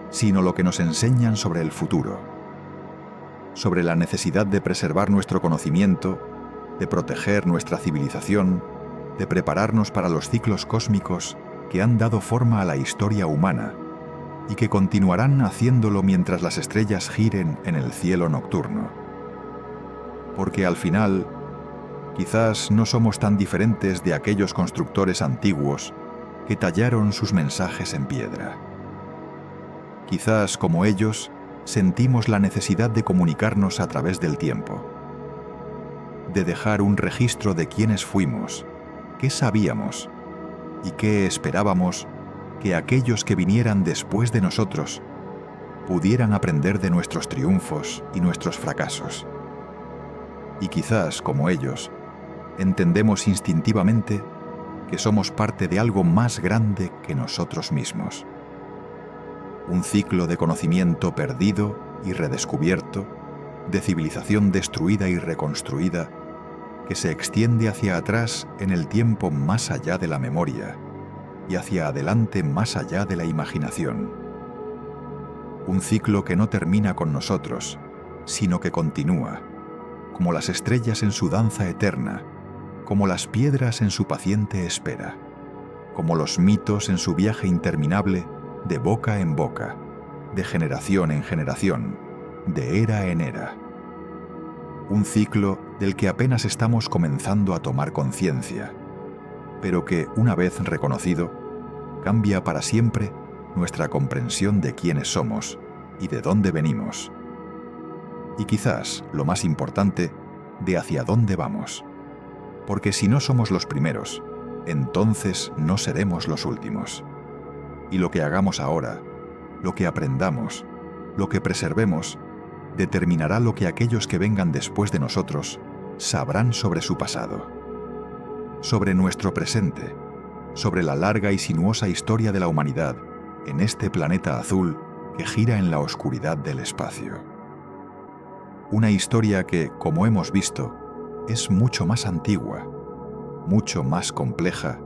sino lo que nos enseñan sobre el futuro, sobre la necesidad de preservar nuestro conocimiento, de proteger nuestra civilización, de prepararnos para los ciclos cósmicos que han dado forma a la historia humana y que continuarán haciéndolo mientras las estrellas giren en el cielo nocturno. Porque al final, quizás no somos tan diferentes de aquellos constructores antiguos que tallaron sus mensajes en piedra. Quizás, como ellos, sentimos la necesidad de comunicarnos a través del tiempo, de dejar un registro de quiénes fuimos, qué sabíamos y qué esperábamos que aquellos que vinieran después de nosotros pudieran aprender de nuestros triunfos y nuestros fracasos. Y quizás, como ellos, entendemos instintivamente que somos parte de algo más grande que nosotros mismos. Un ciclo de conocimiento perdido y redescubierto, de civilización destruida y reconstruida, que se extiende hacia atrás en el tiempo más allá de la memoria y hacia adelante más allá de la imaginación. Un ciclo que no termina con nosotros, sino que continúa, como las estrellas en su danza eterna, como las piedras en su paciente espera, como los mitos en su viaje interminable de boca en boca, de generación en generación, de era en era. Un ciclo del que apenas estamos comenzando a tomar conciencia, pero que, una vez reconocido, cambia para siempre nuestra comprensión de quiénes somos y de dónde venimos. Y quizás, lo más importante, de hacia dónde vamos. Porque si no somos los primeros, entonces no seremos los últimos. Y lo que hagamos ahora, lo que aprendamos, lo que preservemos, determinará lo que aquellos que vengan después de nosotros sabrán sobre su pasado, sobre nuestro presente, sobre la larga y sinuosa historia de la humanidad en este planeta azul que gira en la oscuridad del espacio. Una historia que, como hemos visto, es mucho más antigua, mucho más compleja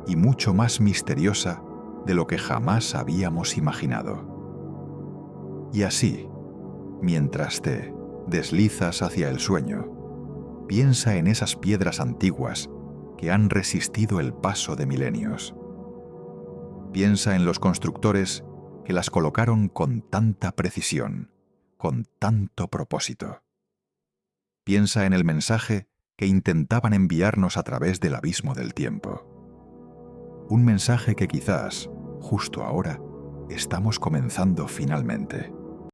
y mucho más misteriosa de lo que jamás habíamos imaginado. Y así, mientras te deslizas hacia el sueño, piensa en esas piedras antiguas que han resistido el paso de milenios. Piensa en los constructores que las colocaron con tanta precisión, con tanto propósito. Piensa en el mensaje que intentaban enviarnos a través del abismo del tiempo. Un mensaje que quizás, justo ahora, estamos comenzando finalmente.